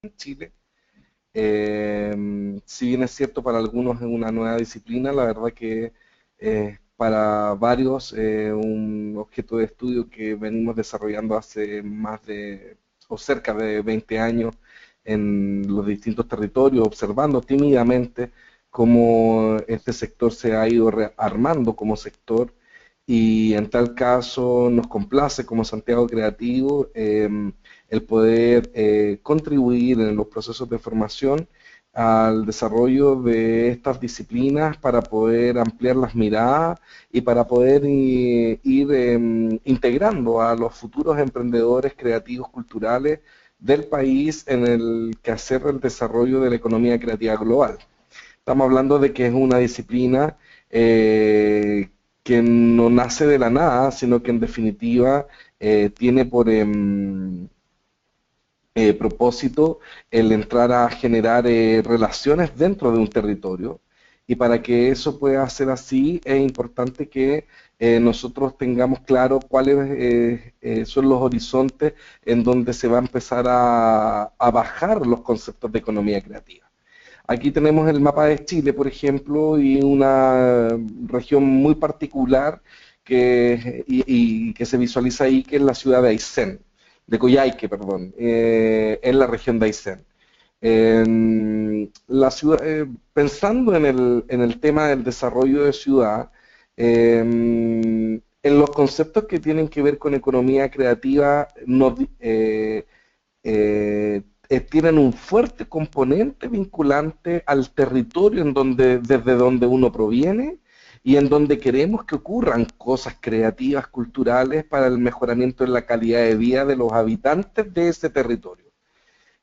en Chile. Si bien es cierto para algunos es una nueva disciplina, la verdad que para varios un objeto de estudio que venimos desarrollando hace más de o cerca de 20 años en los distintos territorios, observando tímidamente cómo este sector se ha ido armando como sector y en tal caso nos complace como Santiago Creativo el poder contribuir en los procesos de formación al desarrollo de estas disciplinas para poder ampliar las miradas y para poder ir integrando a los futuros emprendedores creativos culturales del país en el quehacer del desarrollo de la economía creativa global. Estamos hablando de que es una disciplina que no nace de la nada, sino que en definitiva tiene por propósito el entrar a generar relaciones dentro de un territorio. Y para que eso pueda ser así, es importante que nosotros tengamos claro cuáles son los horizontes en donde se va a empezar a bajar los conceptos de economía creativa. Aquí tenemos el mapa de Chile, por ejemplo, y una región muy particular y que se visualiza ahí, que es la ciudad de Aysén, de Coyhaique, perdón, en la región de Aysén. Pensando en el tema del desarrollo de ciudad, en los conceptos que tienen que ver con economía creativa, tienen un fuerte componente vinculante al territorio desde donde uno proviene y en donde queremos que ocurran cosas creativas, culturales para el mejoramiento de la calidad de vida de los habitantes de ese territorio.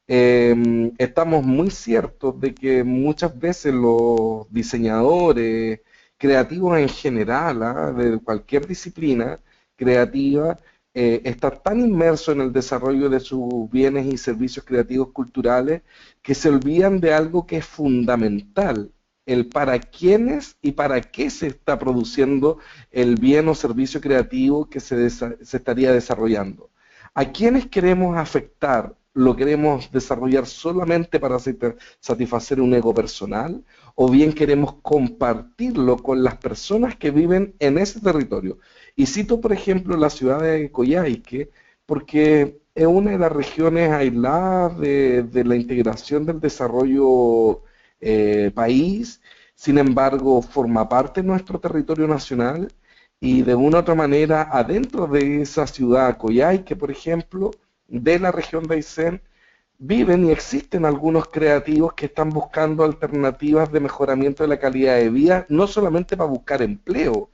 Estamos muy ciertos de que muchas veces los diseñadores creativos en general, de cualquier disciplina creativa, están tan inmersos en el desarrollo de sus bienes y servicios creativos culturales que se olvidan de algo que es fundamental, el para quiénes y para qué se está produciendo el bien o servicio creativo que se estaría desarrollando. ¿A quiénes queremos afectar? ¿Lo queremos desarrollar solamente para satisfacer un ego personal? ¿O bien queremos compartirlo con las personas que viven en ese territorio? Y cito, por ejemplo, la ciudad de Coyhaique, porque es una de las regiones aisladas de la integración del desarrollo país, sin embargo, forma parte de nuestro territorio nacional y de una u otra manera, adentro de esa ciudad, Coyhaique, por ejemplo, de la región de Aysén, viven y existen algunos creativos que están buscando alternativas de mejoramiento de la calidad de vida, no solamente para buscar empleo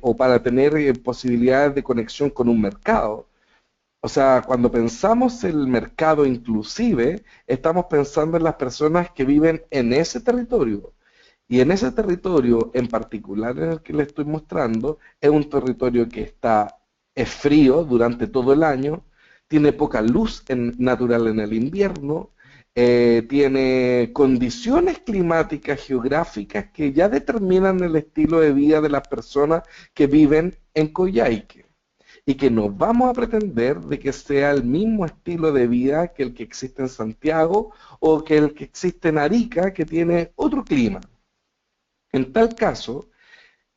o para tener posibilidades de conexión con un mercado. O sea, cuando pensamos en el mercado inclusive, estamos pensando en las personas que viven en ese territorio. Y en ese territorio en particular en el que le estoy mostrando, es un territorio que es frío durante todo el año, tiene poca luz natural en el invierno, tiene condiciones climáticas geográficas que ya determinan el estilo de vida de las personas que viven en Coyhaique y que no vamos a pretender de que sea el mismo estilo de vida que el que existe en Santiago o que el que existe en Arica, que tiene otro clima. En tal caso,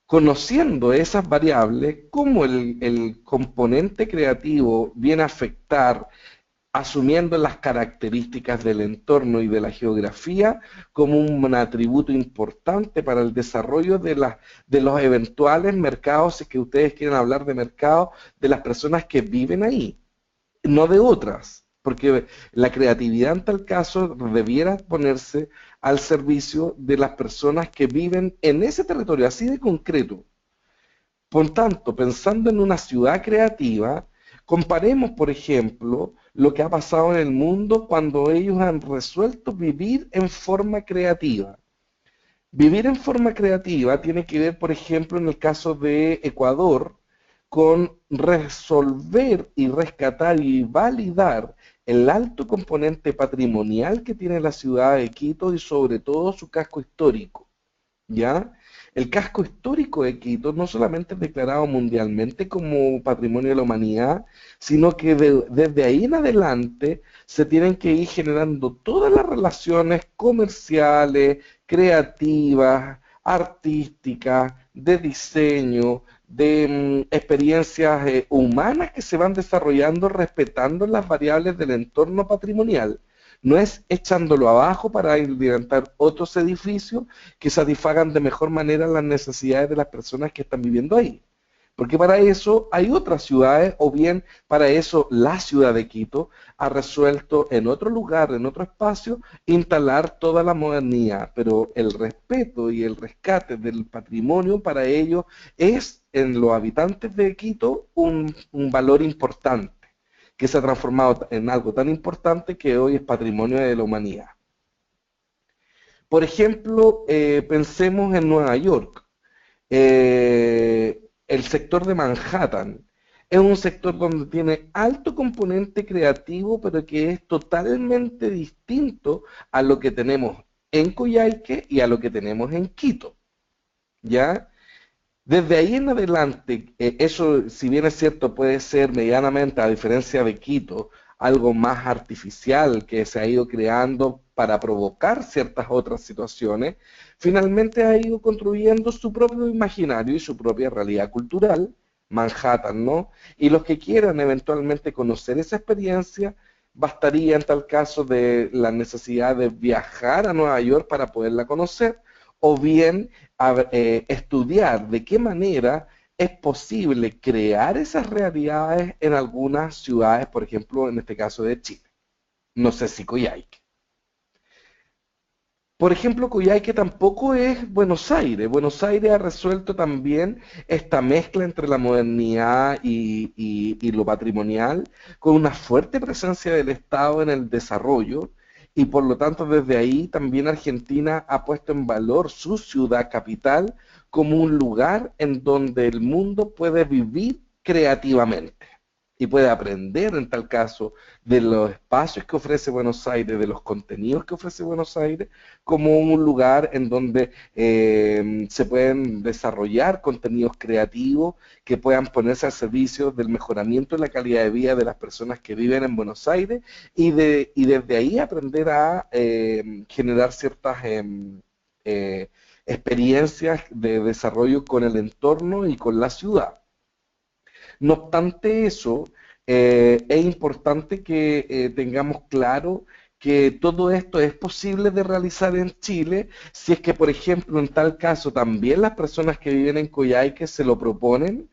conociendo esas variables, cómo el componente creativo viene a afectar, asumiendo las características del entorno y de la geografía como un atributo importante para el desarrollo de los eventuales mercados, si es que ustedes quieren hablar de mercados, de las personas que viven ahí, no de otras, porque la creatividad en tal caso debiera ponerse al servicio de las personas que viven en ese territorio, así de concreto. Por tanto, pensando en una ciudad creativa, comparemos, por ejemplo, lo que ha pasado en el mundo cuando ellos han resuelto vivir en forma creativa. Vivir en forma creativa tiene que ver, por ejemplo, en el caso de Ecuador, con resolver y rescatar y validar el alto componente patrimonial que tiene la ciudad de Quito y sobre todo su casco histórico. ¿Ya? El casco histórico de Quito no solamente es declarado mundialmente como patrimonio de la humanidad, sino que desde ahí en adelante se tienen que ir generando todas las relaciones comerciales, creativas, artísticas, de diseño, de experiencias humanas que se van desarrollando respetando las variables del entorno patrimonial. No es echándolo abajo para levantar otros edificios que satisfagan de mejor manera las necesidades de las personas que están viviendo ahí. Porque para eso hay otras ciudades, o bien para eso la ciudad de Quito ha resuelto en otro lugar, en otro espacio, instalar toda la modernidad. Pero el respeto y el rescate del patrimonio para ellos es, en los habitantes de Quito, un valor importante, que se ha transformado en algo tan importante que hoy es patrimonio de la humanidad. Por ejemplo, pensemos en Nueva York. El sector de Manhattan es un sector donde tiene alto componente creativo, pero que es totalmente distinto a lo que tenemos en Coyhaique y a lo que tenemos en Quito, ¿ya? Desde ahí en adelante, eso, si bien es cierto, puede ser medianamente, a diferencia de Quito, algo más artificial que se ha ido creando para provocar ciertas otras situaciones, finalmente ha ido construyendo su propio imaginario y su propia realidad cultural, Manhattan, ¿no? Y los que quieran eventualmente conocer esa experiencia, bastaría en tal caso de la necesidad de viajar a Nueva York para poderla conocer, o bien estudiar de qué manera es posible crear esas realidades en algunas ciudades, por ejemplo, en este caso de Chile. No sé si Coyhaique. Por ejemplo, Coyhaique tampoco es Buenos Aires. Buenos Aires ha resuelto también esta mezcla entre la modernidad y lo patrimonial, con una fuerte presencia del Estado en el desarrollo, y por lo tanto desde ahí también Argentina ha puesto en valor su ciudad capital como un lugar en donde el mundo puede vivir creativamente y puede aprender en tal caso de los espacios que ofrece Buenos Aires, de los contenidos que ofrece Buenos Aires, como un lugar en donde se pueden desarrollar contenidos creativos que puedan ponerse al servicio del mejoramiento de la calidad de vida de las personas que viven en Buenos Aires, y desde ahí aprender a generar ciertas experiencias de desarrollo con el entorno y con la ciudad. No obstante eso, es importante que tengamos claro que todo esto es posible de realizar en Chile si es que, por ejemplo, en tal caso también las personas que viven en Coyhaique se lo proponen,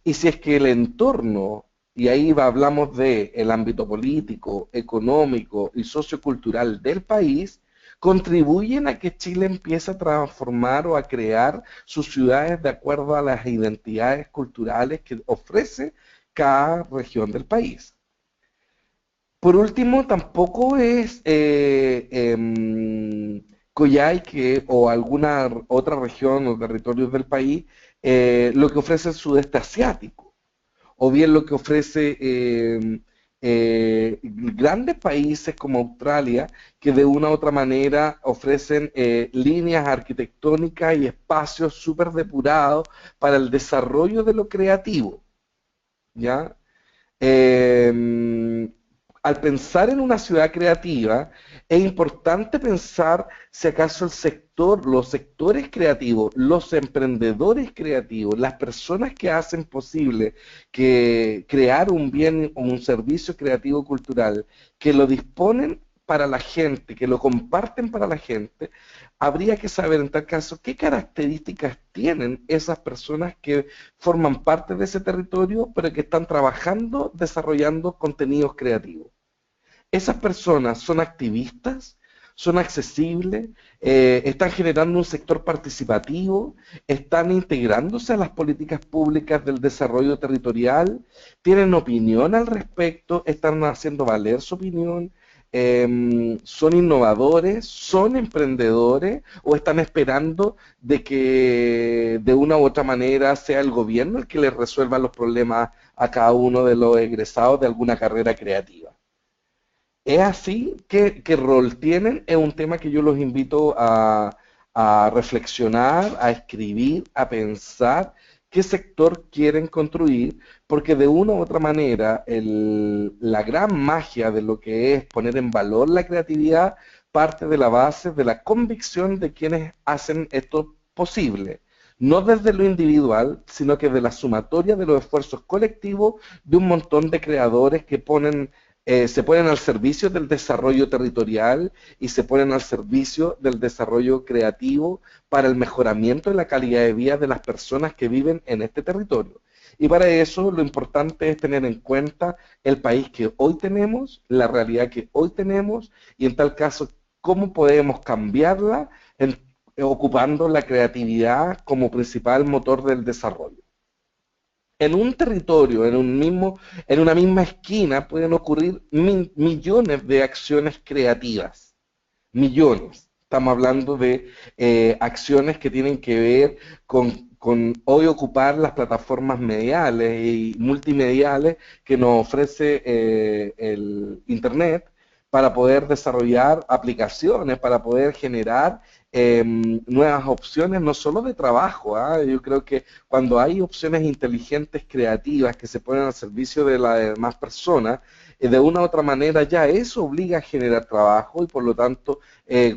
y si es que el entorno, y ahí hablamos de el ámbito político, económico y sociocultural del país, contribuyen a que Chile empiece a transformar o a crear sus ciudades de acuerdo a las identidades culturales que ofrece cada región del país. Por último, tampoco es Coyhaique o alguna otra región o territorios del país lo que ofrece el sudeste asiático, o bien lo que ofrece grandes países como Australia, que de una u otra manera ofrecen líneas arquitectónicas y espacios súper depurados para el desarrollo de lo creativo, ¿ya? Eh, Al pensar en una ciudad creativa, es importante pensar si acaso el sector, los sectores creativos, los emprendedores creativos, las personas que hacen posible que crear un bien o un servicio creativo cultural, que lo disponen para la gente, que lo comparten para la gente, habría que saber en tal caso qué características tienen esas personas que forman parte de ese territorio, pero que están trabajando, desarrollando contenidos creativos. Esas personas son activistas, son accesibles, están generando un sector participativo, están integrándose a las políticas públicas del desarrollo territorial, tienen opinión al respecto, están haciendo valer su opinión, son innovadores, son emprendedores, o están esperando de que de una u otra manera sea el gobierno el que les resuelva los problemas a cada uno de los egresados de alguna carrera creativa. ¿Es así? ¿Qué rol tienen? Es un tema que yo los invito a reflexionar, a escribir, a pensar, qué sector quieren construir, porque de una u otra manera la gran magia de lo que es poner en valor la creatividad parte de la base de la convicción de quienes hacen esto posible. No desde lo individual, sino que de la sumatoria de los esfuerzos colectivos de un montón de creadores que se ponen al servicio del desarrollo territorial y se ponen al servicio del desarrollo creativo para el mejoramiento de la calidad de vida de las personas que viven en este territorio. Y para eso lo importante es tener en cuenta el país que hoy tenemos, la realidad que hoy tenemos y en tal caso cómo podemos cambiarla ocupando la creatividad como principal motor del desarrollo. En un territorio, en una misma esquina, pueden ocurrir millones de acciones creativas. Millones. Estamos hablando de acciones que tienen que ver con hoy ocupar las plataformas mediales y multimediales que nos ofrece el Internet para poder desarrollar aplicaciones, para poder generar nuevas opciones, no solo de trabajo. Yo creo que cuando hay opciones inteligentes, creativas, que se ponen al servicio de las demás personas, de una u otra manera ya eso obliga a generar trabajo y por lo tanto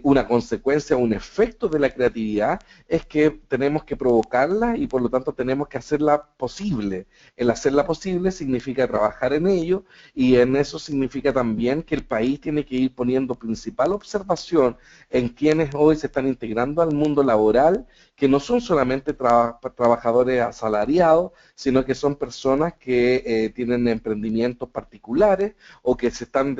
una consecuencia, un efecto de la creatividad es que tenemos que provocarla y por lo tanto tenemos que hacerla posible. El hacerla posible significa trabajar en ello y en eso significa también que el país tiene que ir poniendo principal observación en quienes hoy se están integrando al mundo laboral, que no son solamente trabajadores asalariados, sino que son personas que tienen emprendimientos particulares o que se están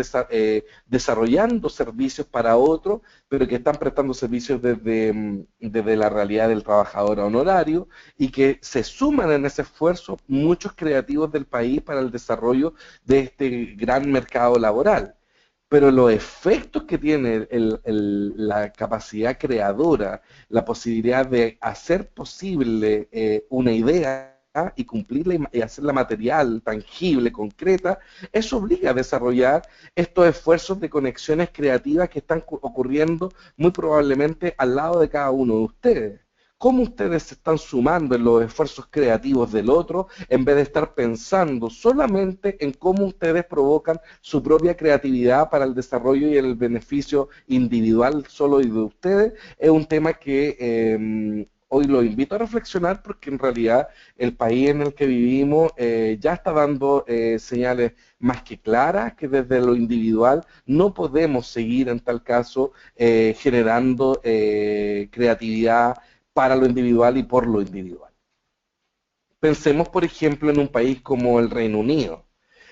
desarrollando servicios para otros, pero que están prestando servicios desde la realidad del trabajador honorario y que se suman en ese esfuerzo muchos creativos del país para el desarrollo de este gran mercado laboral. Pero los efectos que tiene la capacidad creadora, la posibilidad de hacer posible una idea y cumplirla y hacerla material, tangible, concreta, eso obliga a desarrollar estos esfuerzos de conexiones creativas que están ocurriendo muy probablemente al lado de cada uno de ustedes. ¿Cómo ustedes se están sumando en los esfuerzos creativos del otro en vez de estar pensando solamente en cómo ustedes provocan su propia creatividad para el desarrollo y el beneficio individual solo y de ustedes? Es un tema que hoy lo invito a reflexionar porque en realidad el país en el que vivimos ya está dando señales más que claras que desde lo individual no podemos seguir en tal caso generando creatividad para lo individual y por lo individual. Pensemos, por ejemplo, en un país como el Reino Unido.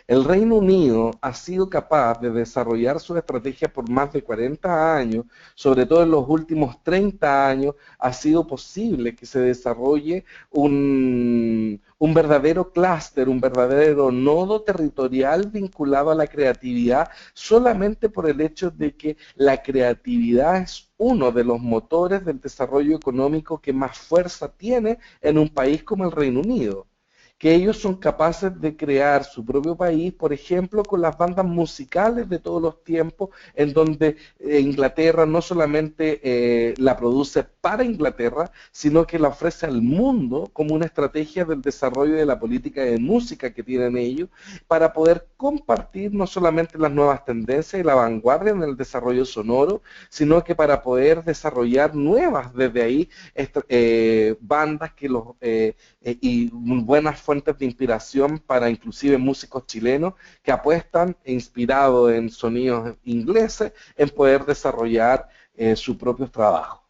El Reino Unido ha sido capaz de desarrollar su estrategia por más de 40 años, sobre todo en los últimos 30 años, ha sido posible que se desarrolle un verdadero clúster, un verdadero nodo territorial vinculado a la creatividad, solamente por el hecho de que la creatividad es uno de los motores del desarrollo económico que más fuerza tiene en un país como el Reino Unido, que ellos son capaces de crear su propio país, por ejemplo, con las bandas musicales de todos los tiempos, en donde Inglaterra no solamente la produce para Inglaterra, sino que la ofrece al mundo como una estrategia del desarrollo de la política de música que tienen ellos, para poder compartir no solamente las nuevas tendencias y la vanguardia en el desarrollo sonoro, sino que para poder desarrollar nuevas desde ahí bandas que y buenas fuentes de inspiración para inclusive músicos chilenos que apuestan, inspirados en sonidos ingleses, en poder desarrollar sus propios trabajos.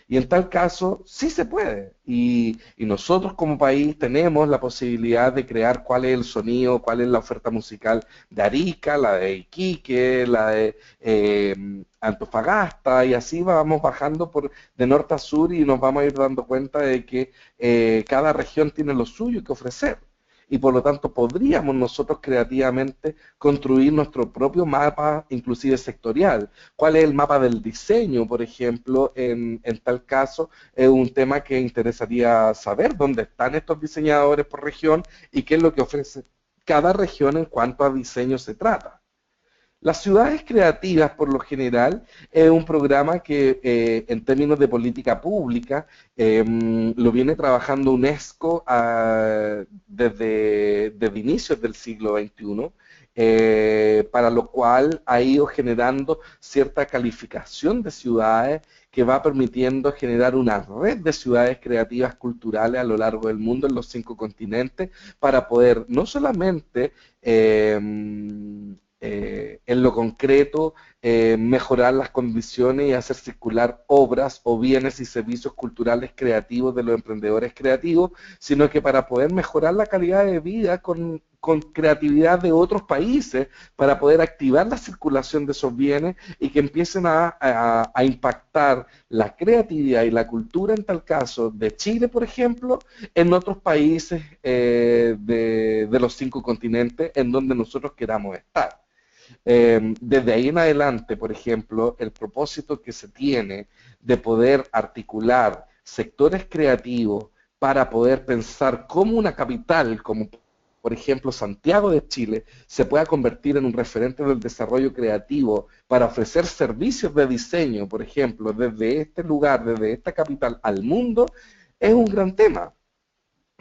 Y en tal caso, sí se puede. Y nosotros como país tenemos la posibilidad de crear cuál es el sonido, cuál es la oferta musical de Arica, la de Iquique, la de Antofagasta, y así vamos bajando de norte a sur y nos vamos a ir dando cuenta de que cada región tiene lo suyo que ofrecer y por lo tanto podríamos nosotros creativamente construir nuestro propio mapa, inclusive sectorial. ¿Cuál es el mapa del diseño, por ejemplo, en tal caso? Es un tema que interesaría saber dónde están estos diseñadores por región y qué es lo que ofrece cada región en cuanto a diseño se trata. Las ciudades creativas, por lo general, es un programa que en términos de política pública lo viene trabajando UNESCO desde inicios del siglo XXI, para lo cual ha ido generando cierta calificación de ciudades que va permitiendo generar una red de ciudades creativas culturales a lo largo del mundo en los 5 continentes para poder no solamente en lo concreto mejorar las condiciones y hacer circular obras o bienes y servicios culturales creativos de los emprendedores creativos, sino que para poder mejorar la calidad de vida con creatividad de otros países, para poder activar la circulación de esos bienes y que empiecen a impactar la creatividad y la cultura, en tal caso, de Chile, por ejemplo, en otros países de los 5 continentes en donde nosotros queramos estar. Desde ahí en adelante, por ejemplo, el propósito que se tiene de poder articular sectores creativos para poder pensar cómo una capital, como por ejemplo Santiago de Chile, se pueda convertir en un referente del desarrollo creativo para ofrecer servicios de diseño, por ejemplo, desde este lugar, desde esta capital al mundo, es un gran tema,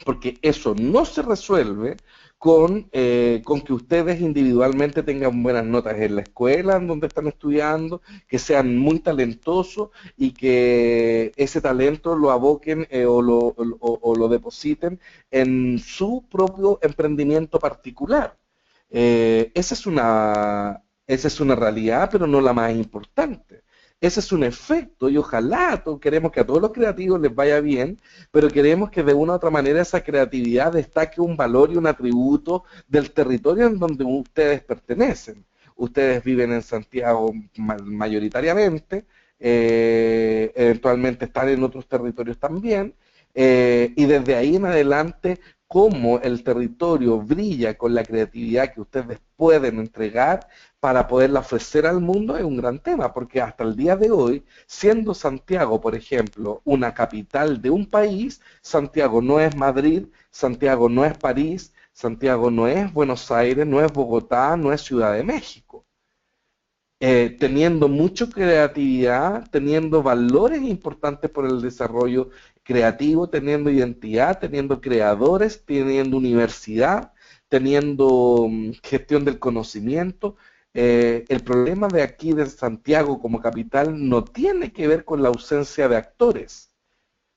porque eso no se resuelve con que ustedes individualmente tengan buenas notas en la escuela en donde están estudiando, que sean muy talentosos y que ese talento lo aboquen o lo depositen en su propio emprendimiento particular. Esa es una realidad, pero no la más importante. Ese es un efecto y ojalá queremos que a todos los creativos les vaya bien, pero queremos que de una u otra manera esa creatividad destaque un valor y un atributo del territorio en donde ustedes pertenecen. Ustedes viven en Santiago mayoritariamente, eventualmente están en otros territorios también, y desde ahí en adelante cómo el territorio brilla con la creatividad que ustedes pueden entregar para poderla ofrecer al mundo es un gran tema, porque hasta el día de hoy, siendo Santiago, por ejemplo, una capital de un país, Santiago no es Madrid, Santiago no es París, Santiago no es Buenos Aires, no es Bogotá, no es Ciudad de México. Teniendo mucha creatividad, teniendo valores importantes por el desarrollo creativo, teniendo identidad, teniendo creadores, teniendo universidad, teniendo gestión del conocimiento. El problema de aquí de Santiago como capital no tiene que ver con la ausencia de actores.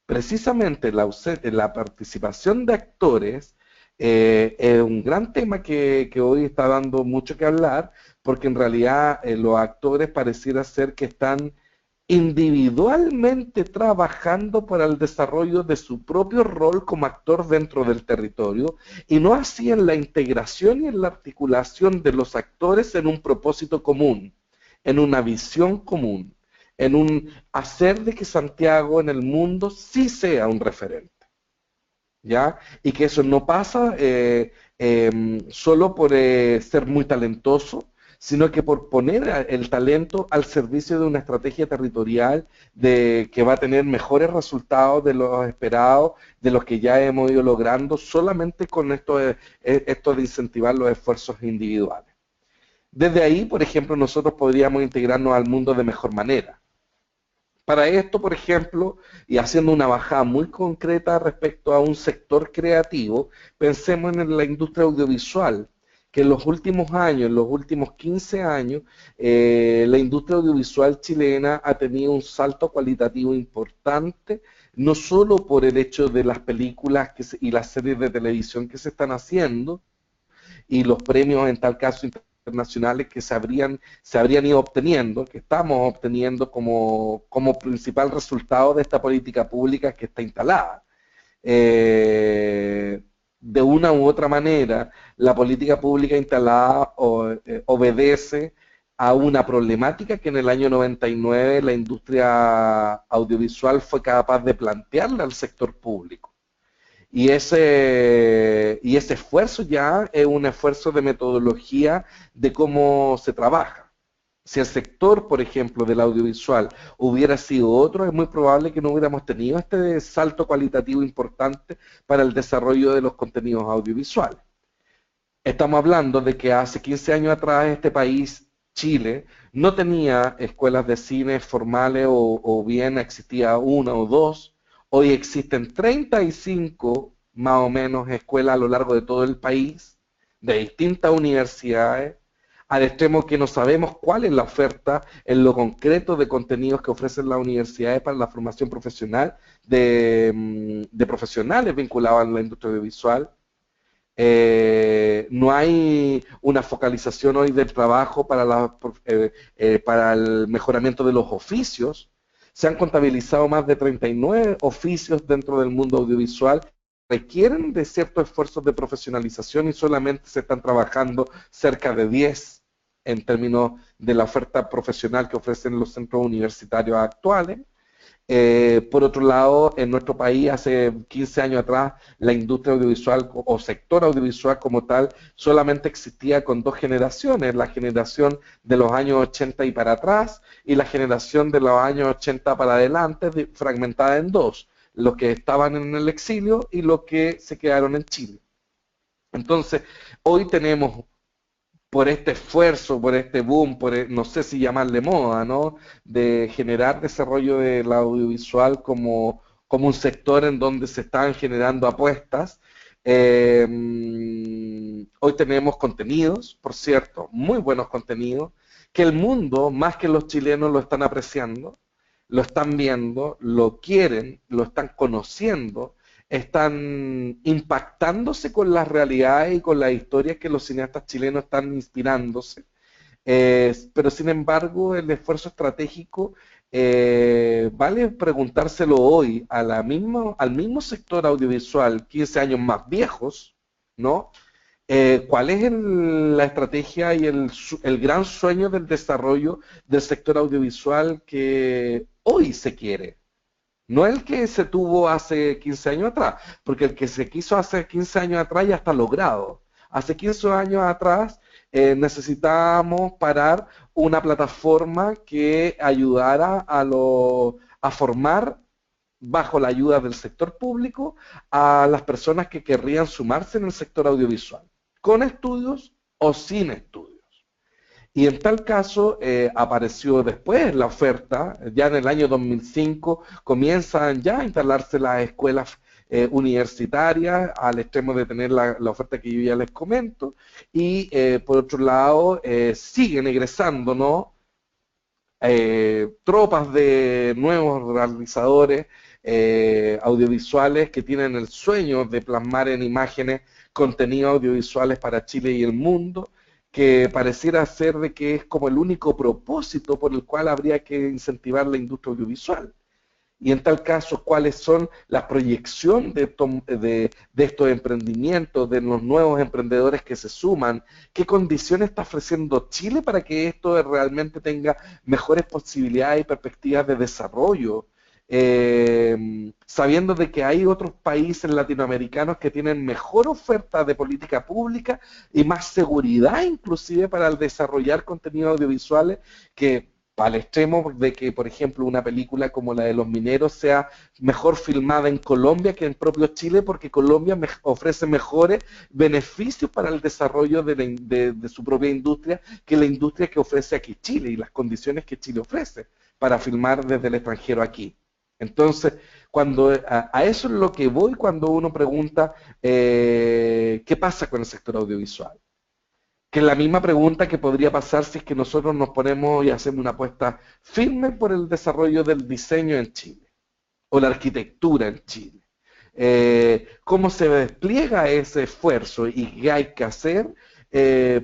Precisamente la participación de actores es un gran tema que hoy está dando mucho que hablar, porque en realidad los actores pareciera ser que están individualmente trabajando para el desarrollo de su propio rol como actor dentro del territorio y no así en la integración y en la articulación de los actores en un propósito común, en una visión común, en un hacer de que Santiago en el mundo sí sea un referente. ¿Ya? Y que eso no pasa solo por ser muy talentoso, sino que por poner el talento al servicio de una estrategia territorial que va a tener mejores resultados de los esperados, de los que ya hemos ido logrando, solamente con esto de incentivar los esfuerzos individuales. Desde ahí, por ejemplo, nosotros podríamos integrarnos al mundo de mejor manera. Para esto, por ejemplo, y haciendo una bajada muy concreta respecto a un sector creativo, pensemos en la industria audiovisual, que en los últimos años, en los últimos 15 años, la industria audiovisual chilena ha tenido un salto cualitativo importante, no solo por el hecho de las películas y las series de televisión que se están haciendo, y los premios en tal caso internacionales que se habrían ido obteniendo, que estamos obteniendo como principal resultado de esta política pública que está instalada. De una u otra manera, la política pública instalada obedece a una problemática que en el año 99 la industria audiovisual fue capaz de plantearle al sector público. Y ese esfuerzo ya es un esfuerzo de metodología de cómo se trabaja. Si el sector, por ejemplo, del audiovisual hubiera sido otro, es muy probable que no hubiéramos tenido este salto cualitativo importante para el desarrollo de los contenidos audiovisuales. Estamos hablando de que hace 15 años atrás este país Chile no tenía escuelas de cine formales o bien existía una o dos. Hoy existen 35 más o menos escuelas a lo largo de todo el país, de distintas universidades, al extremo que no sabemos cuál es la oferta en lo concreto de contenidos que ofrecen las universidades para la formación profesional de profesionales vinculados a la industria audiovisual. No hay una focalización hoy del trabajo para el mejoramiento de los oficios. Se han contabilizado más de 39 oficios dentro del mundo audiovisual. Requieren de ciertos esfuerzos de profesionalización y solamente se están trabajando cerca de 10 en términos de la oferta profesional que ofrecen los centros universitarios actuales. Por otro lado, en nuestro país hace 15 años atrás, la industria audiovisual o sector audiovisual como tal solamente existía con dos generaciones, la generación de los años 80 y para atrás y la generación de los años 80 para adelante, fragmentada en dos, los que estaban en el exilio y los que se quedaron en Chile. Entonces, hoy tenemos por este esfuerzo, por este boom, no sé si llamarle moda, ¿no? De generar desarrollo del audiovisual como un sector en donde se están generando apuestas. Hoy tenemos contenidos, por cierto, muy buenos contenidos, que el mundo, más que los chilenos, lo están apreciando, lo están viendo, lo quieren, lo están conociendo, están impactándose con las realidades y con las historias que los cineastas chilenos están inspirándose. Pero sin embargo, el esfuerzo estratégico vale preguntárselo hoy a al mismo sector audiovisual, 15 años más viejos, ¿no? ¿Cuál es la estrategia y el gran sueño del desarrollo del sector audiovisual que hoy se quiere? No el que se tuvo hace 15 años atrás, porque el que se quiso hace 15 años atrás ya está logrado. Hace 15 años atrás necesitábamos parar una plataforma que ayudara a formar bajo la ayuda del sector público a las personas que querrían sumarse en el sector audiovisual, con estudios o sin estudios. Y en tal caso apareció después la oferta, ya en el año 2005 comienzan ya a instalarse las escuelas universitarias al extremo de tener la oferta que yo ya les comento y por otro lado siguen egresando, ¿no? Tropas de nuevos realizadores audiovisuales que tienen el sueño de plasmar en imágenes contenidos audiovisuales para Chile y el mundo, que pareciera ser de que es como el único propósito por el cual habría que incentivar la industria audiovisual. Y en tal caso, ¿cuáles son las proyecciones de estos emprendimientos, de los nuevos emprendedores que se suman? ¿Qué condiciones está ofreciendo Chile para que esto realmente tenga mejores posibilidades y perspectivas de desarrollo? Sabiendo de que hay otros países latinoamericanos que tienen mejor oferta de política pública y más seguridad inclusive para el desarrollar contenidos audiovisuales que al extremo de que, por ejemplo, una película como la de Los Mineros sea mejor filmada en Colombia que en propio Chile, porque Colombia ofrece mejores beneficios para el desarrollo de su propia industria que la industria que ofrece aquí Chile y las condiciones que Chile ofrece para filmar desde el extranjero aquí. Entonces, a eso es lo que voy cuando uno pregunta qué pasa con el sector audiovisual. Que es la misma pregunta que podría pasar si es que nosotros nos ponemos y hacemos una apuesta firme por el desarrollo del diseño en Chile o la arquitectura en Chile. ¿Cómo se despliega ese esfuerzo y qué hay que hacer?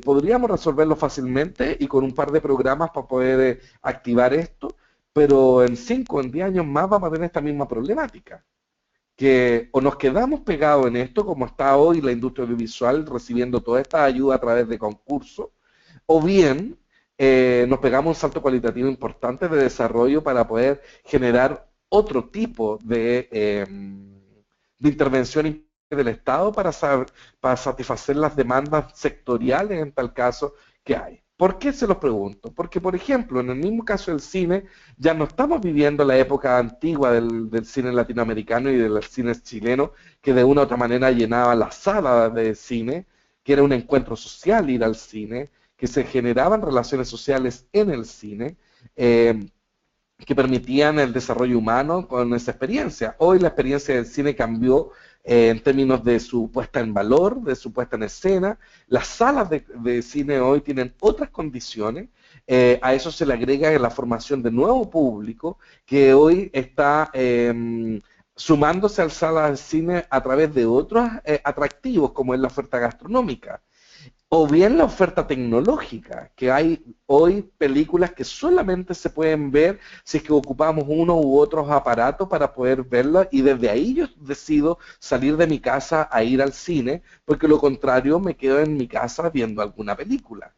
Podríamos resolverlo fácilmente y con un par de programas para poder activar esto, pero en 5 o en 10 años más vamos a tener esta misma problemática que o nos quedamos pegados en esto, como está hoy la industria audiovisual recibiendo toda esta ayuda a través de concursos, o bien nos pegamos un salto cualitativo importante de desarrollo para poder generar otro tipo de intervención del Estado para satisfacer las demandas sectoriales en tal caso que hay. ¿Por qué se los pregunto? Porque, por ejemplo, en el mismo caso del cine, ya no estamos viviendo la época antigua del cine latinoamericano y del cine chileno, que de una u otra manera llenaba la sala de cine, que era un encuentro social ir al cine, que se generaban relaciones sociales en el cine, eh, que permitían el desarrollo humano con esa experiencia. Hoy la experiencia del cine cambió en términos de su puesta en valor, de su puesta en escena. Las salas de cine hoy tienen otras condiciones. A eso se le agrega la formación de nuevo público que hoy está sumándose a las salas de cine a través de otros atractivos, como es la oferta gastronómica. O bien la oferta tecnológica, que hay hoy películas que solamente se pueden ver si es que ocupamos uno u otros aparatos para poder verlas, y desde ahí yo decido salir de mi casa a ir al cine, porque lo contrario me quedo en mi casa viendo alguna película.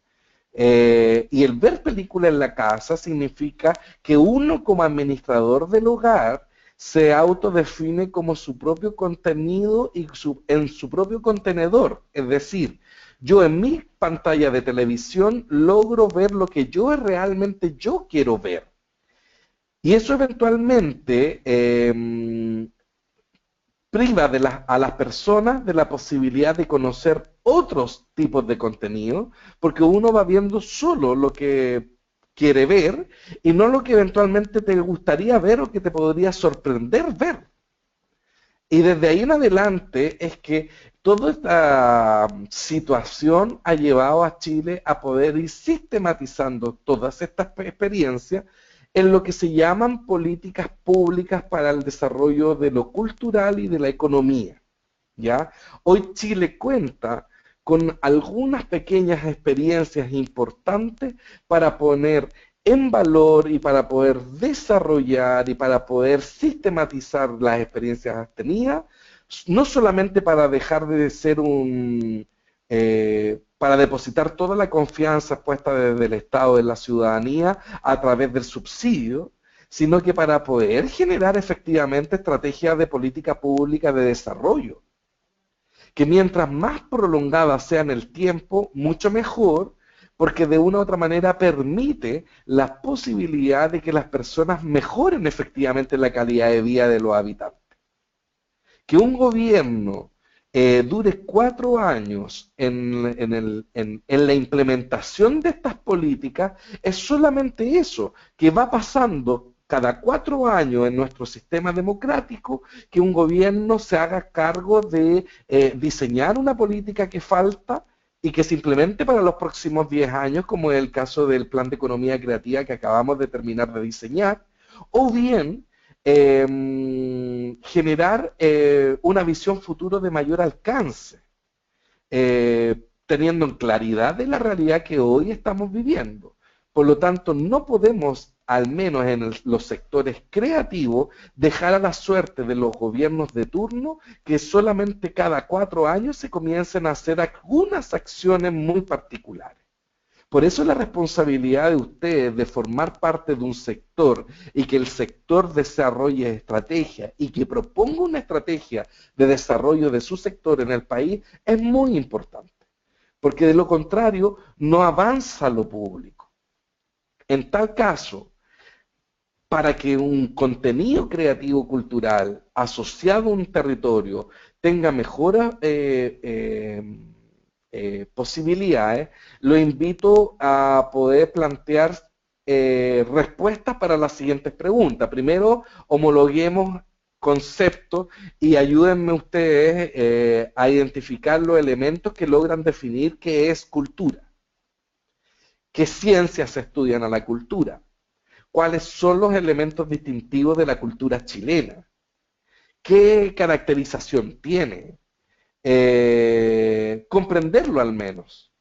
Y el ver película en la casa significa que uno como administrador del hogar se autodefine como su propio contenido y en su propio contenedor. Es decir, yo en mi pantalla de televisión logro ver lo que yo quiero ver. Y eso eventualmente priva a las personas de la posibilidad de conocer otros tipos de contenido, porque uno va viendo solo lo que quiere ver y no lo que eventualmente te gustaría ver o que te podría sorprender ver. Y desde ahí en adelante es que toda esta situación ha llevado a Chile a poder ir sistematizando todas estas experiencias en lo que se llaman políticas públicas para el desarrollo de lo cultural y de la economía. ¿Ya? Hoy Chile cuenta con algunas pequeñas experiencias importantes para poner en valor y para poder desarrollar y para poder sistematizar las experiencias tenidas, no solamente para dejar de ser para depositar toda la confianza puesta desde el Estado en la ciudadanía a través del subsidio, sino que para poder generar efectivamente estrategias de política pública de desarrollo, que mientras más prolongada sea en el tiempo, mucho mejor, porque de una u otra manera permite la posibilidad de que las personas mejoren efectivamente la calidad de vida de los habitantes. Que un gobierno dure 4 años en la implementación de estas políticas es solamente eso, que va pasando cada 4 años en nuestro sistema democrático que un gobierno se haga cargo de diseñar una política que falta y que se implemente para los próximos 10 años, como es el caso del plan de economía creativa que acabamos de terminar de diseñar, o bien generar una visión futuro de mayor alcance, teniendo en claridad de la realidad que hoy estamos viviendo. Por lo tanto, no podemos, al menos en los sectores creativos, dejar a la suerte de los gobiernos de turno que solamente cada 4 años se comiencen a hacer algunas acciones muy particulares. Por eso la responsabilidad de ustedes de formar parte de un sector y que el sector desarrolle estrategias y que proponga una estrategia de desarrollo de su sector en el país es muy importante, porque de lo contrario no avanza lo público. En tal caso, para que un contenido creativo cultural asociado a un territorio tenga mejoras posibilidades, lo invito a poder plantear respuestas para las siguientes preguntas. Primero, homologuemos conceptos y ayúdenme ustedes a identificar los elementos que logran definir qué es cultura. ¿Qué ciencias estudian a la cultura? ¿Cuáles son los elementos distintivos de la cultura chilena? ¿Qué caracterización tiene? Comprenderlo al menos.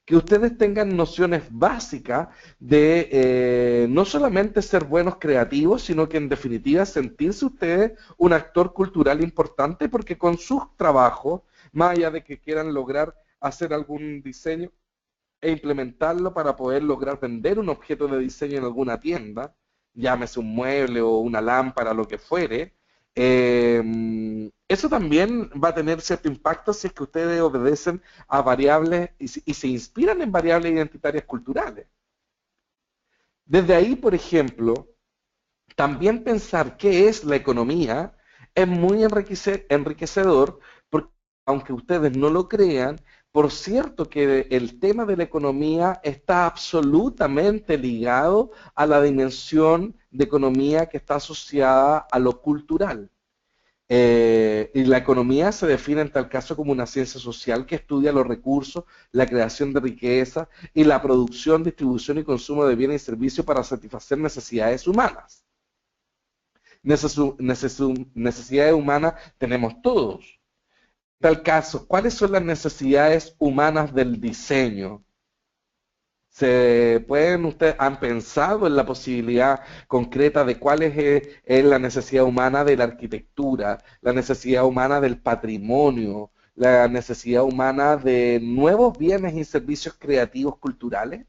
Que ustedes tengan nociones básicas de no solamente ser buenos creativos, sino que en definitiva sentirse ustedes un actor cultural importante, porque con sus trabajos, más allá de que quieran lograr hacer algún diseño e implementarlo para poder lograr vender un objeto de diseño en alguna tienda, llámese un mueble o una lámpara, lo que fuere, eso también va a tener cierto impacto si es que ustedes obedecen a variables y se inspiran en variables identitarias culturales. Desde ahí, por ejemplo, también pensar qué es la economía es muy enriquecedor, porque aunque ustedes no lo crean, Por cierto que el tema de la economía está absolutamente ligado a la dimensión de economía que está asociada a lo cultural. Y la economía se define en tal caso como una ciencia social que estudia los recursos, la creación de riqueza y la producción, distribución y consumo de bienes y servicios para satisfacer necesidades humanas. Necesidades humanas tenemos todos. En tal caso, ¿cuáles son las necesidades humanas del diseño? ¿Ustedes han pensado en la posibilidad concreta de cuál es la necesidad humana de la arquitectura, la necesidad humana del patrimonio, la necesidad humana de nuevos bienes y servicios creativos culturales?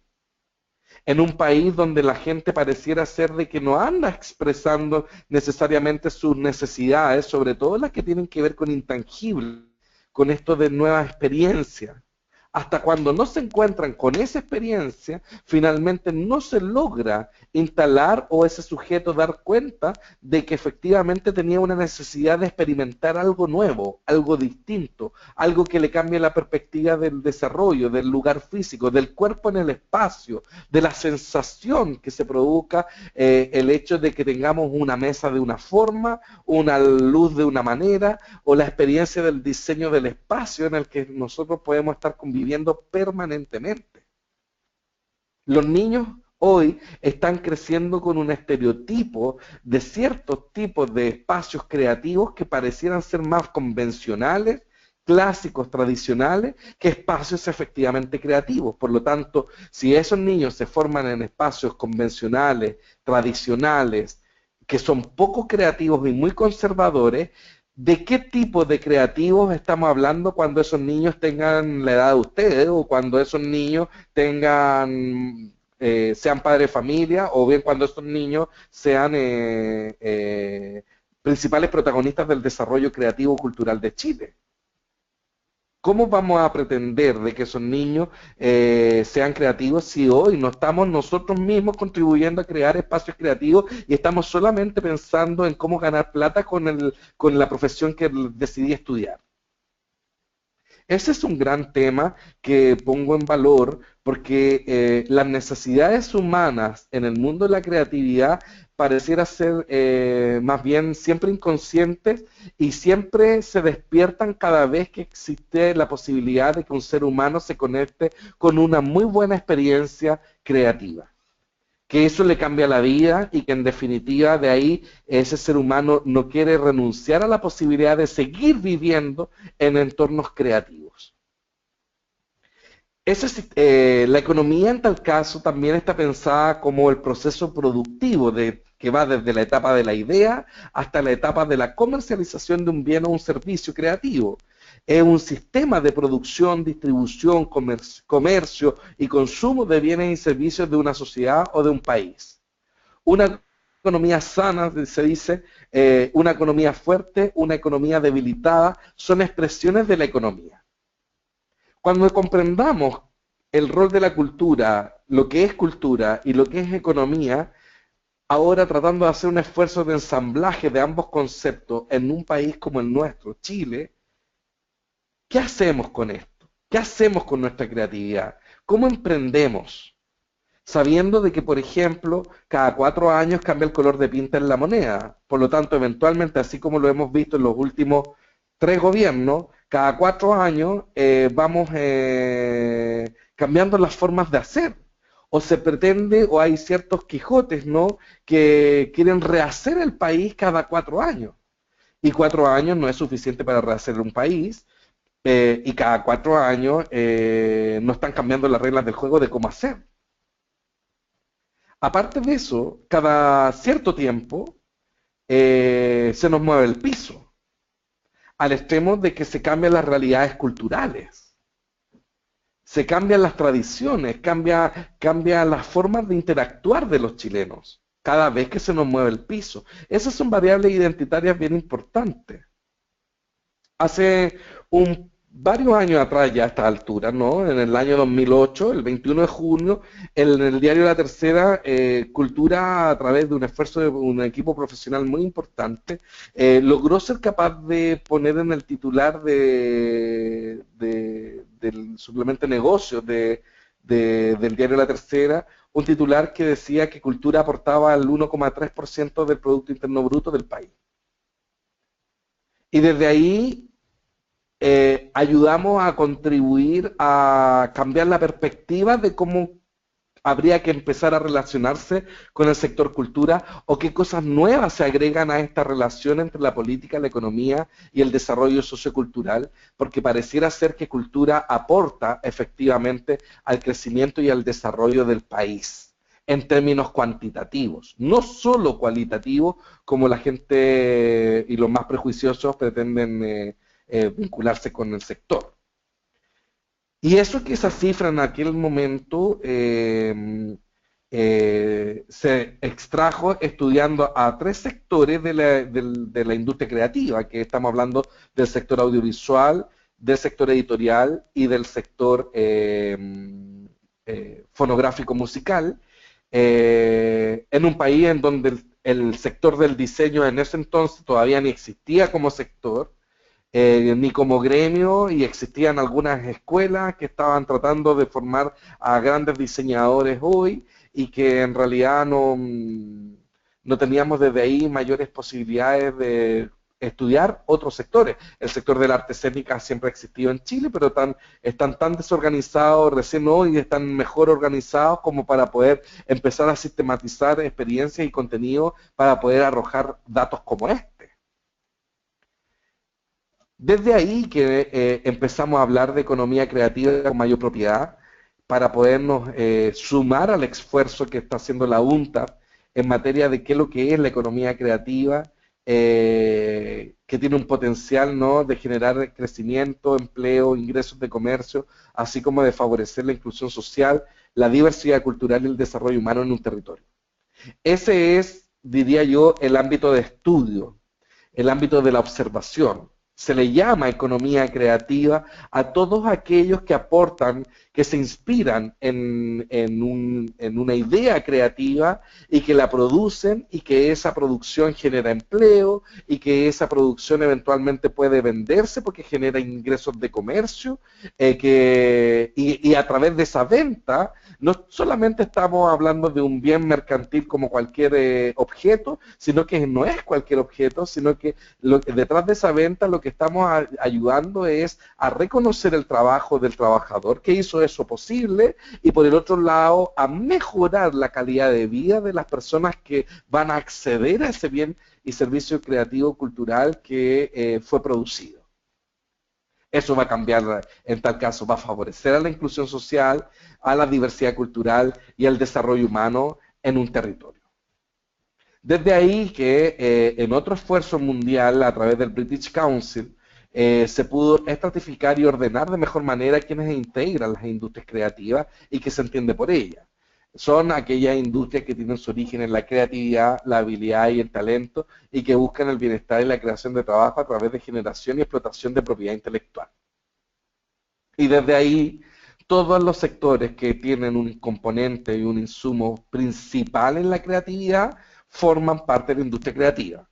En un país donde la gente pareciera ser de que no anda expresando necesariamente sus necesidades, sobre todo las que tienen que ver con intangibles, con esto de nuevas experiencias. Hasta cuando no se encuentran con esa experiencia, finalmente no se logra instalar o ese sujeto dar cuenta de que efectivamente tenía una necesidad de experimentar algo nuevo, algo distinto, algo que le cambie la perspectiva del desarrollo, del lugar físico, del cuerpo en el espacio, de la sensación que se provoca el hecho de que tengamos una mesa de una forma, una luz de una manera, o la experiencia del diseño del espacio en el que nosotros podemos estar conviviendo permanentemente. Los niños hoy están creciendo con un estereotipo de ciertos tipos de espacios creativos que parecieran ser más convencionales, clásicos, tradicionales, que espacios efectivamente creativos. Por lo tanto, si esos niños se forman en espacios convencionales, tradicionales, que son poco creativos y muy conservadores, ¿de qué tipo de creativos estamos hablando cuando esos niños tengan la edad de ustedes o cuando esos niños sean padres de familia o bien cuando esos niños sean principales protagonistas del desarrollo creativo cultural de Chile? ¿Cómo vamos a pretender de que esos niños sean creativos si hoy no estamos nosotros mismos contribuyendo a crear espacios creativos y estamos solamente pensando en cómo ganar plata con la profesión que decidí estudiar? Ese es un gran tema que pongo en valor porque las necesidades humanas en el mundo de la creatividad pareciera ser más bien siempre inconscientes y siempre se despiertan cada vez que existe la posibilidad de que un ser humano se conecte con una muy buena experiencia creativa. Que eso le cambia la vida y que en definitiva de ahí ese ser humano no quiere renunciar a la posibilidad de seguir viviendo en entornos creativos. La economía en tal caso también está pensada como el proceso productivo que va desde la etapa de la idea hasta la etapa de la comercialización de un bien o un servicio creativo. Es un sistema de producción, distribución, comercio y consumo de bienes y servicios de una sociedad o de un país. Una economía sana, se dice, una economía fuerte, una economía debilitada, son expresiones de la economía. Cuando comprendamos el rol de la cultura, lo que es cultura y lo que es economía, ahora tratando de hacer un esfuerzo de ensamblaje de ambos conceptos en un país como el nuestro, Chile, ¿qué hacemos con esto? ¿Qué hacemos con nuestra creatividad? ¿Cómo emprendemos? Sabiendo de que, por ejemplo, cada 4 años cambia el color de pinta en la moneda. Por lo tanto, eventualmente, así como lo hemos visto en los últimos 3 gobiernos, cada 4 años vamos cambiando las formas de hacer. O se pretende, o hay ciertos Quijotes, ¿no?, que quieren rehacer el país cada 4 años. Y 4 años no es suficiente para rehacer un país, y cada 4 años no están cambiando las reglas del juego de cómo hacer. Aparte de eso, cada cierto tiempo se nos mueve el piso, al extremo de que se cambian las realidades culturales, se cambian las tradiciones, cambian las formas de interactuar de los chilenos, cada vez que se nos mueve el piso. Esas son variables identitarias bien importantes. Hace varios años atrás ya a esta altura, ¿no? En el año 2008, el 21 de junio, en el diario La Tercera, Cultura, a través de un esfuerzo de un equipo profesional muy importante, logró ser capaz de poner en el titular del suplemento de negocios del diario La Tercera un titular que decía que Cultura aportaba el 1,3% del Producto Interno Bruto del país. Y desde ahí ayudamos a contribuir a cambiar la perspectiva de cómo habría que empezar a relacionarse con el sector cultura o qué cosas nuevas se agregan a esta relación entre la política, la economía y el desarrollo sociocultural, porque pareciera ser que cultura aporta efectivamente al crecimiento y al desarrollo del país en términos cuantitativos, no solo cualitativos como la gente y los más prejuiciosos pretenden vincularse con el sector. Y eso que esa cifra en aquel momento se extrajo estudiando a tres sectores de la industria creativa, que estamos hablando del sector audiovisual, del sector editorial y del sector fonográfico musical, en un país en donde el sector del diseño en ese entonces todavía ni existía como sector, ni como gremio, y existían algunas escuelas que estaban tratando de formar a grandes diseñadores hoy y que en realidad no teníamos desde ahí mayores posibilidades de estudiar otros sectores. El sector de la arte escénica siempre ha existido en Chile, pero están tan desorganizados recién hoy, están mejor organizados como para poder empezar a sistematizar experiencias y contenido para poder arrojar datos como este. Desde ahí que empezamos a hablar de economía creativa con mayor propiedad para podernos sumar al esfuerzo que está haciendo la UNTA en materia de qué es lo que es la economía creativa, que tiene un potencial, ¿no?, de generar crecimiento, empleo, ingresos de comercio, así como de favorecer la inclusión social, la diversidad cultural y el desarrollo humano en un territorio. Ese es, diría yo, el ámbito de estudio, el ámbito de la observación. Se le llama economía creativa a todos aquellos que aportan, que se inspiran en una idea creativa y que la producen y que esa producción genera empleo y que esa producción eventualmente puede venderse porque genera ingresos de comercio y a través de esa venta no solamente estamos hablando de un bien mercantil como cualquier objeto, sino que no es cualquier objeto, sino que detrás de esa venta lo que estamos ayudando es a reconocer el trabajo del trabajador que hizo eso posible y por el otro lado a mejorar la calidad de vida de las personas que van a acceder a ese bien y servicio creativo cultural que fue producido. Eso va a cambiar, en tal caso, va a favorecer a la inclusión social, a la diversidad cultural y al desarrollo humano en un territorio. Desde ahí que en otro esfuerzo mundial a través del British Council se pudo estratificar y ordenar de mejor manera quienes integran las industrias creativas y que se entiende por ellas. Son aquellas industrias que tienen su origen en la creatividad, la habilidad y el talento y que buscan el bienestar y la creación de trabajo a través de generación y explotación de propiedad intelectual. Y desde ahí, todos los sectores que tienen un componente y un insumo principal en la creatividad forman parte de la industria creativa.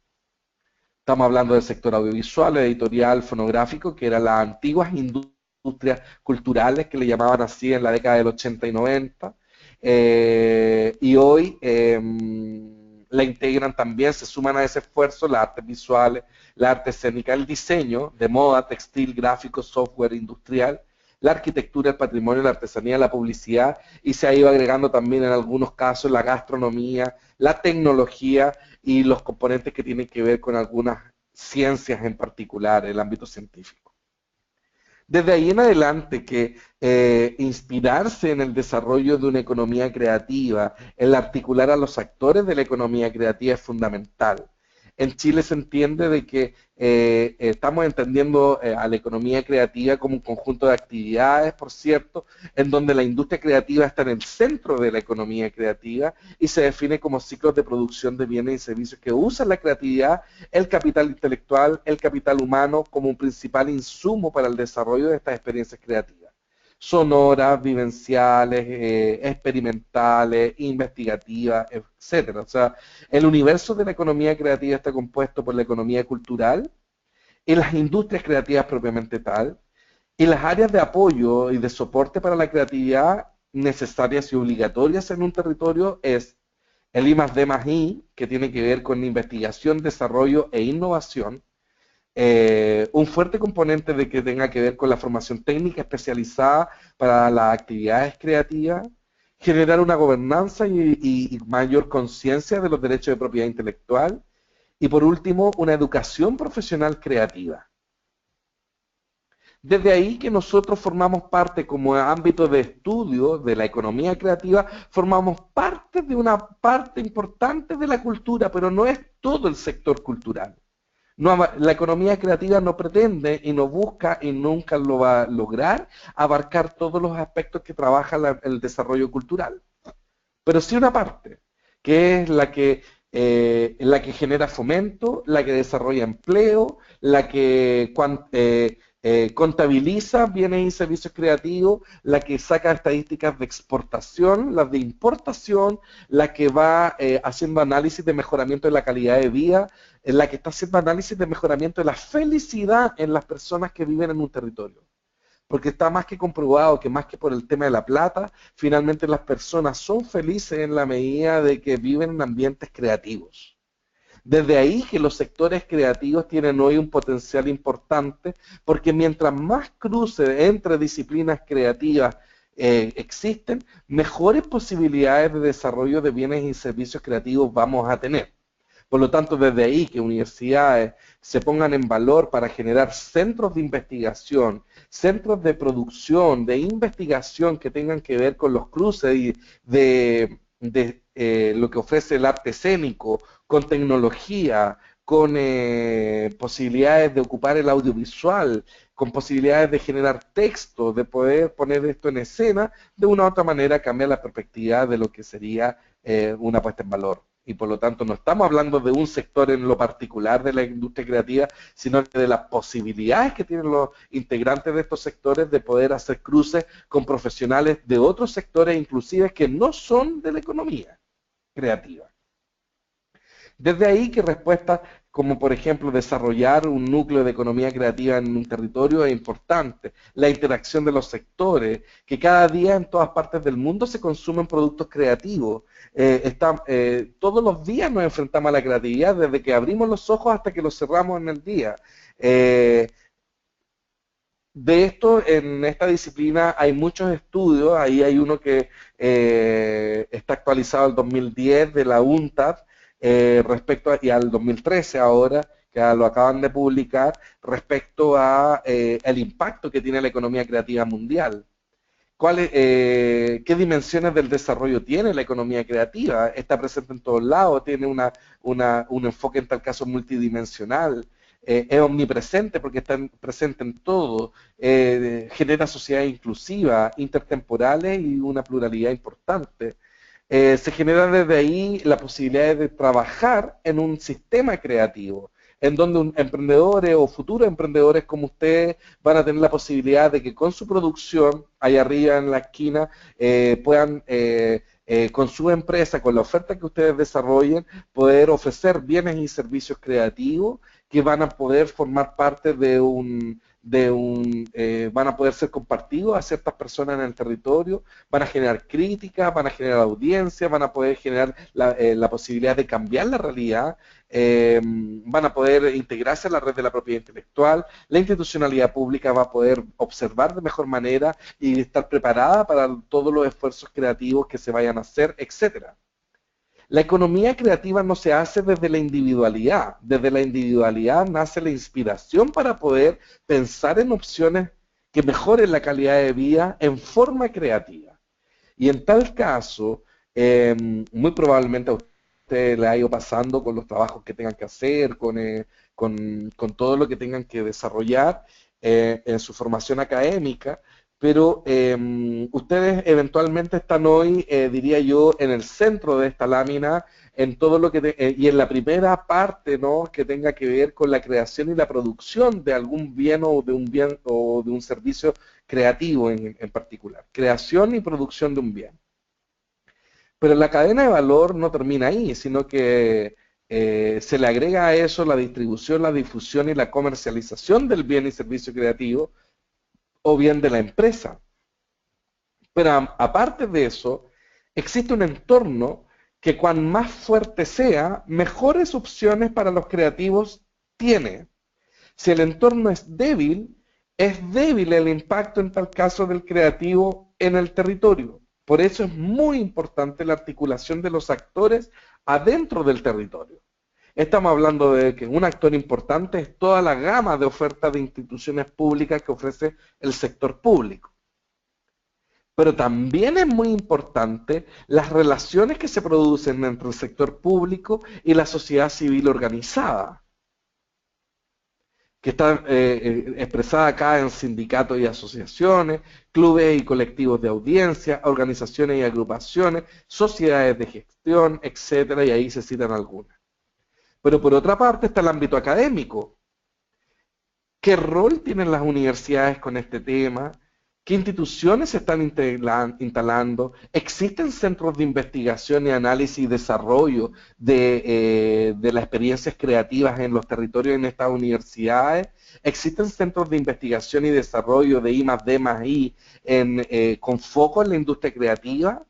Estamos hablando del sector audiovisual, editorial, fonográfico, que eran las antiguas industrias culturales que le llamaban así en la década del 80 y 90. Y hoy la integran también, se suman a ese esfuerzo las artes visuales, la arte escénica, el diseño de moda, textil, gráfico, software industrial, la arquitectura, el patrimonio, la artesanía, la publicidad, y se ha ido agregando también en algunos casos la gastronomía, la tecnología y los componentes que tienen que ver con algunas ciencias en particular, el ámbito científico. Desde ahí en adelante que inspirarse en el desarrollo de una economía creativa, el articular a los actores de la economía creativa es fundamental. en Chile se entiende de que estamos entendiendo a la economía creativa como un conjunto de actividades, por cierto, en donde la industria creativa está en el centro de la economía creativa y se define como ciclos de producción de bienes y servicios que usan la creatividad, el capital intelectual, el capital humano como un principal insumo para el desarrollo de estas experiencias creativas sonoras, vivenciales, experimentales, investigativas, etcétera. O sea, el universo de la economía creativa está compuesto por la economía cultural y las industrias creativas propiamente tal, y las áreas de apoyo y de soporte para la creatividad necesarias y obligatorias en un territorio es el I+D+I, que tiene que ver con investigación, desarrollo e innovación, un fuerte componente de que tenga que ver con la formación técnica especializada para las actividades creativas, generar una gobernanza y mayor conciencia de los derechos de propiedad intelectual y por último una educación profesional creativa. Desde ahí que nosotros formamos parte como ámbito de estudio de la economía creativa, formamos parte de una parte importante de la cultura, pero no es todo el sector cultural. No, la economía creativa no pretende y no busca y nunca lo va a lograr abarcar todos los aspectos que trabaja el desarrollo cultural. Pero sí una parte, que es la que genera fomento, la que desarrolla empleo, la que contabiliza bienes y servicios creativos, la que saca estadísticas de exportación, las de importación, la que va haciendo análisis de mejoramiento de la calidad de vida, la que está haciendo análisis de mejoramiento de la felicidad en las personas que viven en un territorio. Porque está más que comprobado que más que por el tema de la plata, finalmente las personas son felices en la medida de que viven en ambientes creativos. Desde ahí que los sectores creativos tienen hoy un potencial importante, porque mientras más cruce entre disciplinas creativas existen, mejores posibilidades de desarrollo de bienes y servicios creativos vamos a tener. Por lo tanto, desde ahí que universidades se pongan en valor para generar centros de investigación, centros de producción, de investigación que tengan que ver con los cruces y de lo que ofrece el arte escénico, con tecnología, con posibilidades de ocupar el audiovisual, con posibilidades de generar texto, de poder poner esto en escena, de una u otra manera cambiar la perspectiva de lo que sería una puesta en valor. Y por lo tanto no estamos hablando de un sector en lo particular de la industria creativa, sino de las posibilidades que tienen los integrantes de estos sectores de poder hacer cruces con profesionales de otros sectores, inclusive que no son de la economía creativa. Desde ahí que respuestas como por ejemplo desarrollar un núcleo de economía creativa en un territorio es importante, la interacción de los sectores, que cada día en todas partes del mundo se consumen productos creativos. Todos los días nos enfrentamos a la creatividad, desde que abrimos los ojos hasta que los cerramos en el día. De esto, en esta disciplina hay muchos estudios, ahí hay uno que está actualizado al 2010 de la UNTAD, y al 2013 ahora, que lo acaban de publicar, respecto a el impacto que tiene la economía creativa mundial. ¿Qué dimensiones del desarrollo tiene la economía creativa? Está presente en todos lados, tiene un enfoque en tal caso multidimensional, es omnipresente porque está presente en todo, genera sociedades inclusivas, intertemporales y una pluralidad importante. Se genera desde ahí la posibilidad de trabajar en un sistema creativo, en donde emprendedores o futuros emprendedores como ustedes van a tener la posibilidad de que con su producción, ahí arriba en la esquina, puedan con su empresa, con la oferta que ustedes desarrollen, poder ofrecer bienes y servicios creativos que van a poder formar parte van a poder ser compartidos a ciertas personas en el territorio, van a generar críticas, van a generar audiencia, van a poder generar la posibilidad de cambiar la realidad, van a poder integrarse a la red de la propiedad intelectual, la institucionalidad pública va a poder observar de mejor manera y estar preparada para todos los esfuerzos creativos que se vayan a hacer, etcétera. La economía creativa no se hace desde la individualidad nace la inspiración para poder pensar en opciones que mejoren la calidad de vida en forma creativa. Y en tal caso, muy probablemente a ustedes ustedes les ha ido pasando con los trabajos que tengan que hacer, con todo lo que tengan que desarrollar en su formación académica, pero ustedes eventualmente están hoy, diría yo, en el centro de esta lámina, en todo lo que y en la primera parte, ¿no?, que tenga que ver con la creación y la producción de algún bien o de un servicio creativo en particular, creación y producción de un bien. Pero la cadena de valor no termina ahí, sino que se le agrega a eso la distribución, la difusión y la comercialización del bien y servicio creativo o bien de la empresa. Pero aparte de eso, existe un entorno que cuan más fuerte sea, mejores opciones para los creativos tiene. Si el entorno es débil el impacto en tal caso del creativo en el territorio. Por eso es muy importante la articulación de los actores adentro del territorio. Estamos hablando de que un actor importante es toda la gama de ofertas de instituciones públicas que ofrece el sector público. Pero también es muy importante las relaciones que se producen entre el sector público y la sociedad civil organizada, que está expresada acá en sindicatos y asociaciones, clubes y colectivos de audiencia, organizaciones y agrupaciones, sociedades de gestión, etcétera, y ahí se citan algunas. Pero por otra parte está el ámbito académico. ¿Qué rol tienen las universidades con este tema? ¿Qué instituciones se están instalando? ¿Existen centros de investigación y análisis y desarrollo de las experiencias creativas en los territorios en estas universidades? ¿Existen centros de investigación y desarrollo de I+D+I con foco en la industria creativa?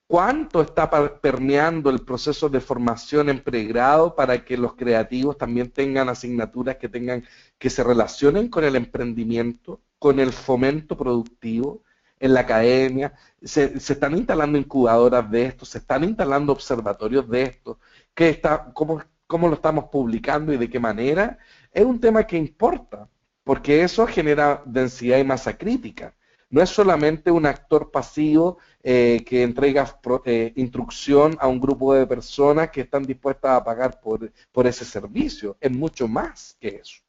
¿Cuánto está permeando el proceso de formación en pregrado para que los creativos también tengan asignaturas que se relacionen con el emprendimiento, con el fomento productivo en la academia? Se están instalando incubadoras de esto, se están instalando observatorios de esto. ¿Cómo lo estamos publicando y de qué manera? Es un tema que importa, porque eso genera densidad y masa crítica. No es solamente un actor pasivo que entrega instrucción a un grupo de personas que están dispuestas a pagar por ese servicio. Es mucho más que eso.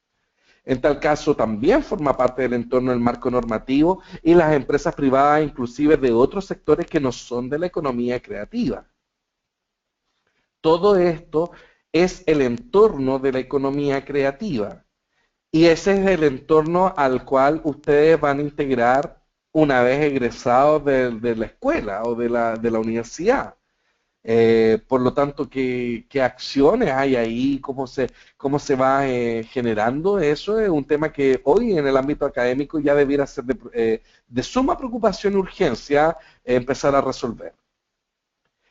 En tal caso, también forma parte del entorno del marco normativo y las empresas privadas, inclusive de otros sectores que no son de la economía creativa. Todo esto es el entorno de la economía creativa. Y ese es el entorno al cual ustedes van a integrar una vez egresados de la escuela o de la universidad. Por lo tanto, ¿qué acciones hay ahí? ¿Cómo se va generando eso? Es un tema que hoy en el ámbito académico ya debiera ser de suma preocupación y urgencia empezar a resolver.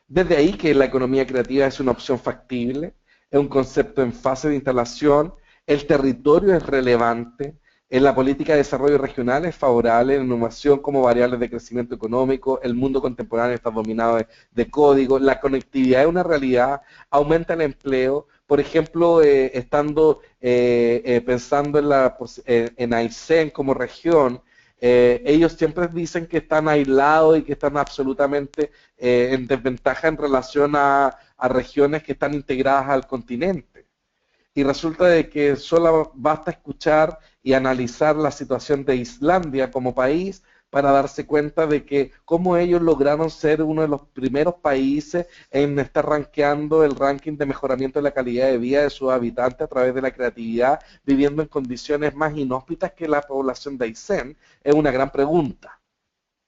Desde ahí que la economía creativa es una opción factible, es un concepto en fase de instalación, el territorio es relevante, en la política de desarrollo regional es favorable, la innovación como variables de crecimiento económico, el mundo contemporáneo está dominado de código, la conectividad es una realidad, aumenta el empleo, por ejemplo, pensando en Aysén como región, ellos siempre dicen que están aislados y que están absolutamente en desventaja en relación a regiones que están integradas al continente. Y resulta de que solo basta escuchar y analizar la situación de Islandia como país para darse cuenta de que cómo ellos lograron ser uno de los primeros países en estar rankeando el ranking de mejoramiento de la calidad de vida de sus habitantes a través de la creatividad, viviendo en condiciones más inhóspitas que la población de Aysén, es una gran pregunta,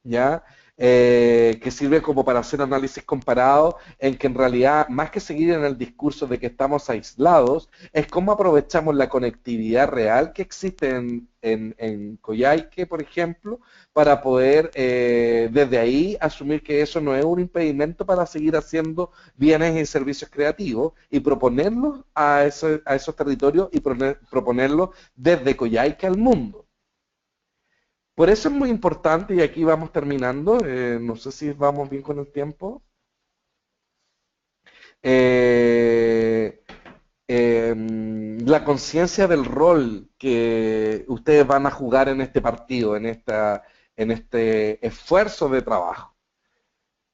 ¿ya? Que sirve como para hacer análisis comparados en que en realidad, más que seguir en el discurso de que estamos aislados, es cómo aprovechamos la conectividad real que existe en Coyhaique, por ejemplo, para poder desde ahí asumir que eso no es un impedimento para seguir haciendo bienes y servicios creativos y proponerlos a esos territorios y proponerlos desde Coyhaique al mundo. Por eso es muy importante, y aquí vamos terminando, no sé si vamos bien con el tiempo, eh, la conciencia del rol que ustedes van a jugar en este partido, en este esfuerzo de trabajo.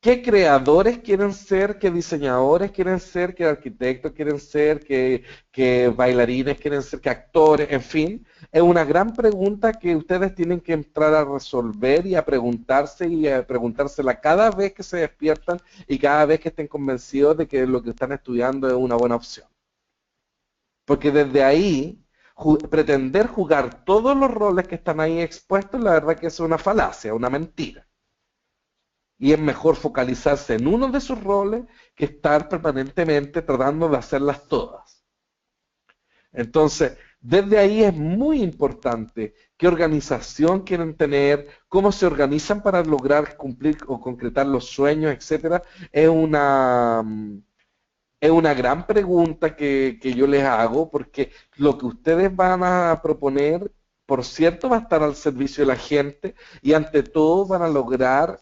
qué creadores quieren ser, qué diseñadores quieren ser, qué arquitectos quieren ser, qué bailarines quieren ser, qué actores, en fin. Es una gran pregunta que ustedes tienen que entrar a resolver y a preguntarse y a preguntársela cada vez que se despiertan y cada vez que estén convencidos de que lo que están estudiando es una buena opción. Porque desde ahí, pretender jugar todos los roles que están ahí expuestos, la verdad que es una falacia, una mentira. Y es mejor focalizarse en uno de sus roles que estar permanentemente tratando de hacerlas todas. Entonces, desde ahí es muy importante qué organización quieren tener, cómo se organizan para lograr cumplir o concretar los sueños, etcétera. Es una gran pregunta que yo les hago, porque lo que ustedes van a proponer, por cierto, va a estar al servicio de la gente y ante todo van a lograr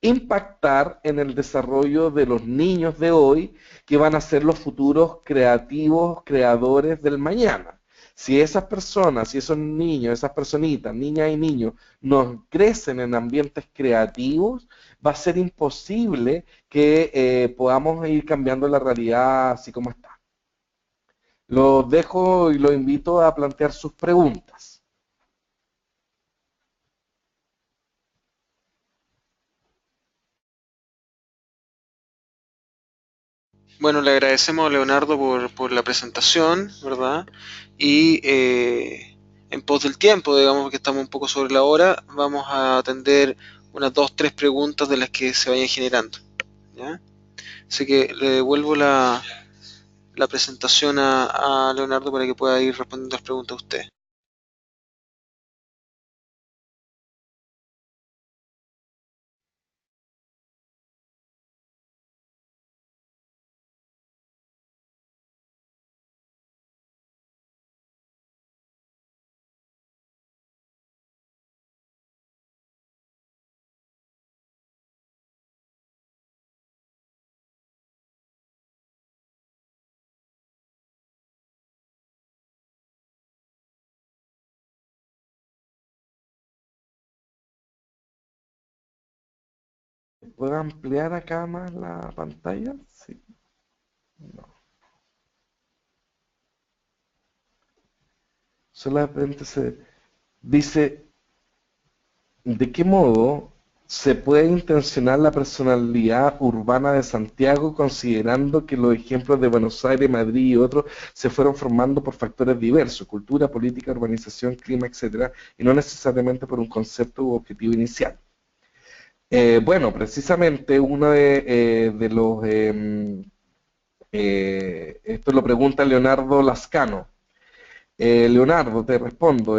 impactar en el desarrollo de los niños de hoy, que van a ser los futuros creativos, creadores del mañana. Si esas personas, si esos niños, esas personitas, niñas y niños, no crecen en ambientes creativos, va a ser imposible que podamos ir cambiando la realidad así como está. Los dejo y los invito a plantear sus preguntas. Bueno, le agradecemos a Leonardo por la presentación, ¿verdad? Y en pos del tiempo, digamos que estamos un poco sobre la hora, vamos a atender unas dos, tres preguntas de las que se vayan generando, ¿ya? Así que le devuelvo la presentación a Leonardo para que pueda ir respondiendo las preguntas a usted. ¿Puedo ampliar acá más la pantalla? Sí. No. Solamente se dice, ¿de qué modo se puede intencionar la personalidad urbana de Santiago considerando que los ejemplos de Buenos Aires, Madrid y otros se fueron formando por factores diversos, cultura, política, urbanización, clima, etcétera, y no necesariamente por un concepto u objetivo inicial? Bueno, precisamente uno de los, esto lo pregunta Leonardo Lascano. Leonardo, te respondo,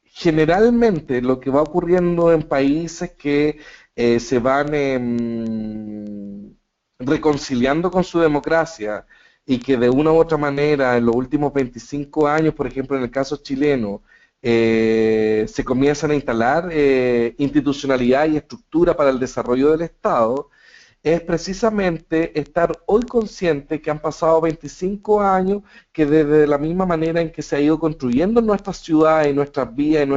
generalmente lo que va ocurriendo en países que se van reconciliando con su democracia y que de una u otra manera en los últimos 25 años, por ejemplo en el caso chileno, se comienzan a instalar institucionalidad y estructura para el desarrollo del Estado, es precisamente estar hoy consciente que han pasado 25 años, que desde la misma manera en que se ha ido construyendo nuestras ciudades y nuestras vías y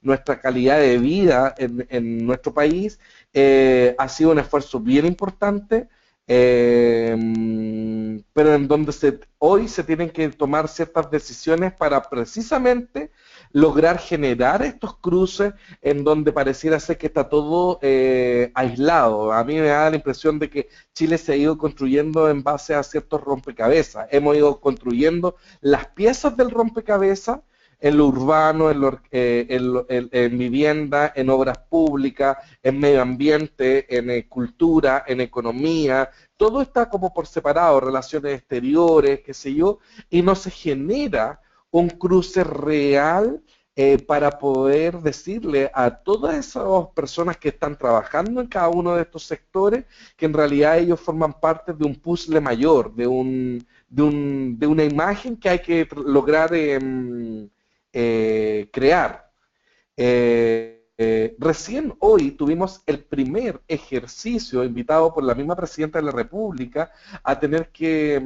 nuestra calidad de vida en nuestro país, ha sido un esfuerzo bien importante, pero en donde hoy se tienen que tomar ciertas decisiones para precisamente lograr generar estos cruces en donde pareciera ser que está todo aislado. A mí me da la impresión de que Chile se ha ido construyendo en base a ciertos rompecabezas. Hemos ido construyendo las piezas del rompecabezas en lo urbano, en vivienda, en obras públicas, en medio ambiente, en cultura, en economía. Todo está como por separado, relaciones exteriores, qué sé yo, y no se genera un cruce real para poder decirle a todas esas personas que están trabajando en cada uno de estos sectores que en realidad ellos forman parte de un puzzle mayor, de una imagen que hay que lograr crear. Recién hoy tuvimos el primer ejercicio invitado por la misma presidenta de la República a tener que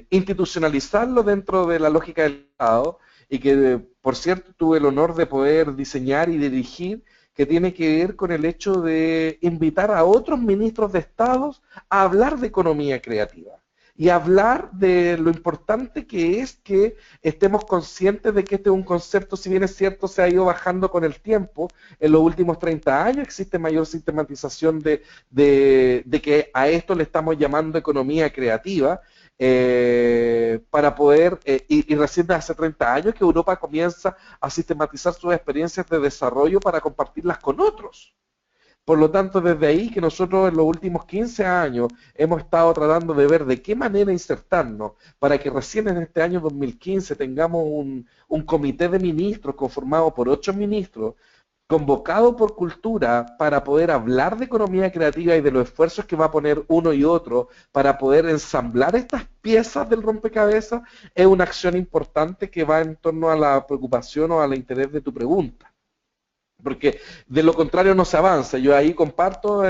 institucionalizarlo dentro de la lógica del Estado y que, por cierto, tuve el honor de poder diseñar y dirigir, que tiene que ver con el hecho de invitar a otros ministros de Estados a hablar de economía creativa y hablar de lo importante que es que estemos conscientes de que este es un concepto, si bien es cierto, se ha ido bajando con el tiempo. En los últimos 30 años existe mayor sistematización de que a esto le estamos llamando economía creativa, para poder, y recién de hace 30 años que Europa comienza a sistematizar sus experiencias de desarrollo para compartirlas con otros. Por lo tanto, desde ahí que nosotros en los últimos 15 años hemos estado tratando de ver de qué manera insertarnos para que recién en este año 2015 tengamos un comité de ministros conformado por 8 ministros, convocado por Cultura para poder hablar de economía creativa y de los esfuerzos que va a poner uno y otro para poder ensamblar estas piezas del rompecabezas, es una acción importante que va en torno a la preocupación o al interés de tu pregunta. Porque de lo contrario no se avanza. Yo ahí comparto,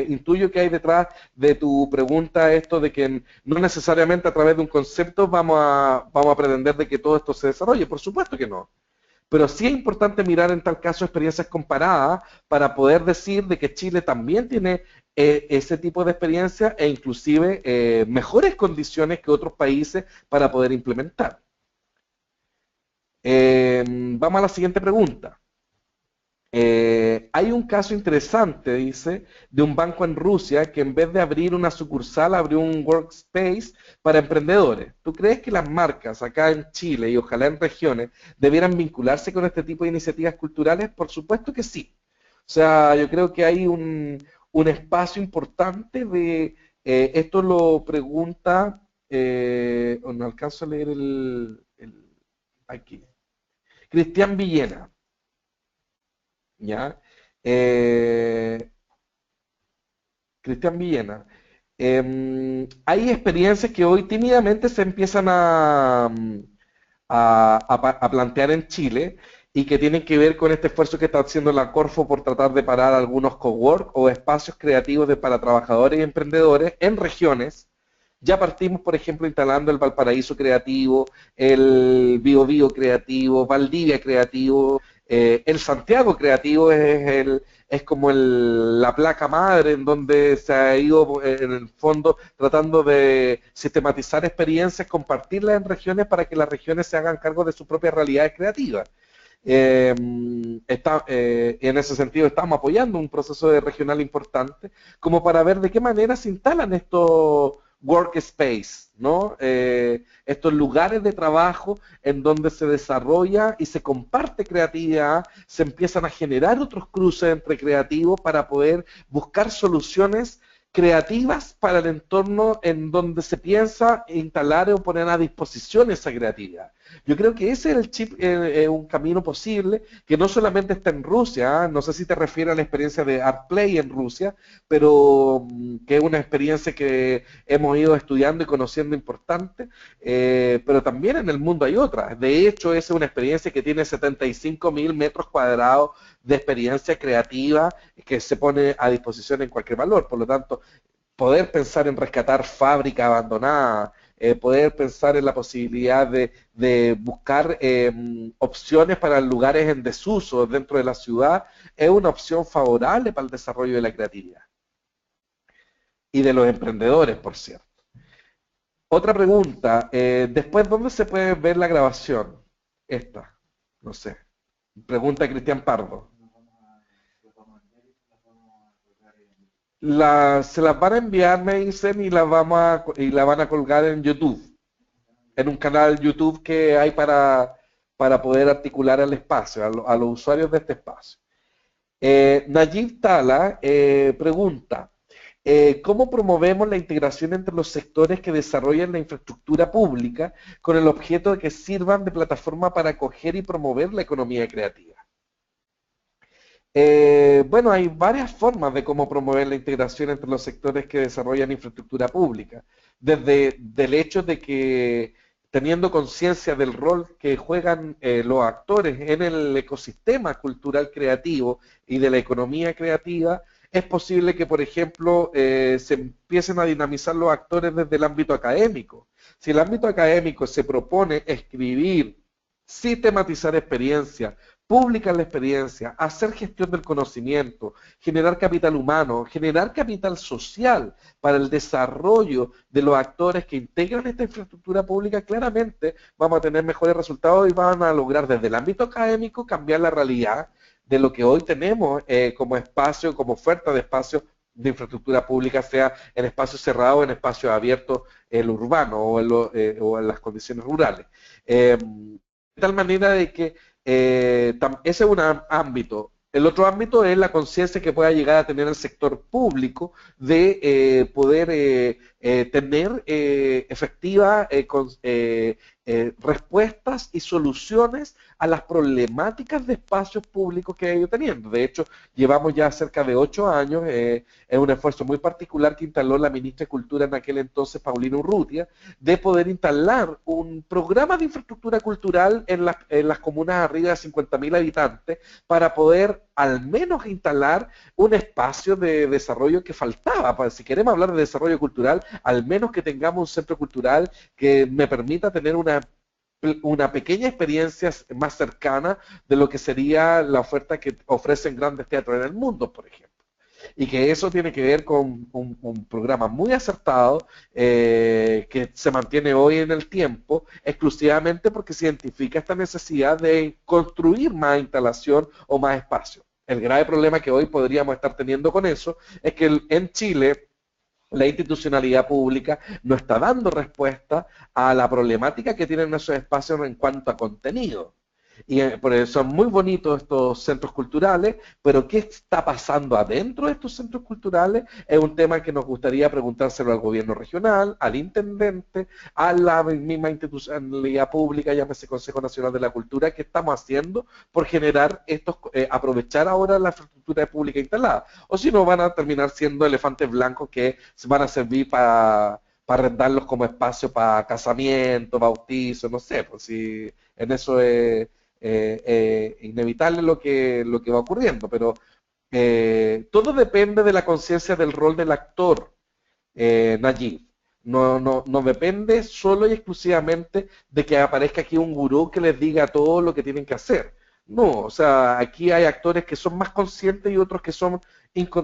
intuyo que hay detrás de tu pregunta esto de que no necesariamente a través de un concepto vamos a pretender de que todo esto se desarrolle. Por supuesto que no. Pero sí es importante mirar en tal caso experiencias comparadas para poder decir de que Chile también tiene ese tipo de experiencia e inclusive mejores condiciones que otros países para poder implementar. Vamos a la siguiente pregunta. Hay un caso interesante, dice, de un banco en Rusia que en vez de abrir una sucursal abrió un workspace para emprendedores. ¿Tú crees que las marcas acá en Chile y ojalá en regiones debieran vincularse con este tipo de iniciativas culturales? Por supuesto que sí. O sea, yo creo que hay un espacio importante de, esto lo pregunta, no alcanzo a leer aquí, Cristian Villena. ¿Ya? Eh, Cristian Villena. Hay experiencias que hoy tímidamente se empiezan a plantear en Chile y que tienen que ver con este esfuerzo que está haciendo la Corfo por tratar de parar algunos cowork o espacios creativos para trabajadores y emprendedores en regiones. Ya partimos, por ejemplo, instalando el Valparaíso Creativo, el Bio Bio Creativo, Valdivia Creativo, el Santiago Creativo es como la placa madre en donde se ha ido, en el fondo, tratando de sistematizar experiencias, compartirlas en regiones para que las regiones se hagan cargo de sus propias realidades creativas. En ese sentido estamos apoyando un proceso de regional importante como para ver de qué manera se instalan estos workspace, ¿no? Estos lugares de trabajo en donde se desarrolla y se comparte creatividad, se empiezan a generar otros cruces entre creativos para poder buscar soluciones creativas para el entorno en donde se piensa instalar o poner a disposición esa creatividad. Yo creo que ese es el chip, un camino posible, que no solamente está en Rusia, no sé si te refieres a la experiencia de ArtPlay en Rusia, pero que es una experiencia que hemos ido estudiando y conociendo importante, pero también en el mundo hay otras. De hecho, esa es una experiencia que tiene 75.000 metros cuadrados de experiencia creativa que se pone a disposición en cualquier valor. Por lo tanto, poder pensar en rescatar fábricas abandonadas, poder pensar en la posibilidad de buscar opciones para lugares en desuso dentro de la ciudad, es una opción favorable para el desarrollo de la creatividad. Y de los emprendedores, por cierto. Otra pregunta, después, ¿dónde se puede ver la grabación? Esta, no sé. Pregunta Cristian Pardo. Se las van a enviar, me dicen, y la van a colgar en YouTube, en un canal YouTube que hay para poder articular el espacio, a los usuarios de este espacio. Nayib Tala pregunta, ¿cómo promovemos la integración entre los sectores que desarrollan la infraestructura pública con el objeto de que sirvan de plataforma para acoger y promover la economía creativa? Bueno, hay varias formas de cómo promover la integración entre los sectores que desarrollan infraestructura pública. Desde el hecho de que, teniendo conciencia del rol que juegan los actores en el ecosistema cultural creativo y de la economía creativa, es posible que, por ejemplo, se empiecen a dinamizar los actores desde el ámbito académico. Si el ámbito académico se propone escribir, sistematizar experiencias, pública la experiencia, hacer gestión del conocimiento, generar capital humano, generar capital social para el desarrollo de los actores que integran esta infraestructura pública, claramente vamos a tener mejores resultados y van a lograr desde el ámbito académico cambiar la realidad de lo que hoy tenemos como espacio, como oferta de espacios de infraestructura pública, sea en espacios cerrados o en espacios abiertos, el urbano o en las condiciones rurales. De tal manera de que ese es un ámbito. El otro ámbito es la conciencia que pueda llegar a tener el sector público de poder tener efectivas respuestas y soluciones a las problemáticas de espacios públicos que ha ido teniendo. De hecho, llevamos ya cerca de 8 años, es un esfuerzo muy particular que instaló la ministra de Cultura en aquel entonces, Paulina Urrutia, de poder instalar un programa de infraestructura cultural en las comunas arriba de 50.000 habitantes para poder al menos instalar un espacio de desarrollo que faltaba. Si queremos hablar de desarrollo cultural, al menos que tengamos un centro cultural que me permita tener una pequeña experiencia más cercana de lo que sería la oferta que ofrecen grandes teatros en el mundo, por ejemplo. Y que eso tiene que ver con un programa muy acertado que se mantiene hoy en el tiempo exclusivamente porque se identifica esta necesidad de construir más instalación o más espacio. El grave problema que hoy podríamos estar teniendo con eso es que en Chile la institucionalidad pública no está dando respuesta a la problemática que tienen esos espacios en cuanto a contenido. Y por eso son muy bonitos estos centros culturales, pero ¿qué está pasando adentro de estos centros culturales? Es un tema que nos gustaría preguntárselo al gobierno regional, al intendente, a la misma institucionalidad pública, llámese Consejo Nacional de la Cultura, ¿qué estamos haciendo por generar estos, aprovechar ahora la infraestructura pública instalada? O si no, van a terminar siendo elefantes blancos que van a servir para arrendarlos como espacio para casamiento, bautizo, no sé, pues si en eso es inevitable lo que va ocurriendo, pero todo depende de la conciencia del rol del actor, Nayib. No depende solo y exclusivamente de que aparezca aquí un gurú que les diga todo lo que tienen que hacer. No, o sea, aquí hay actores que son más conscientes y otros que son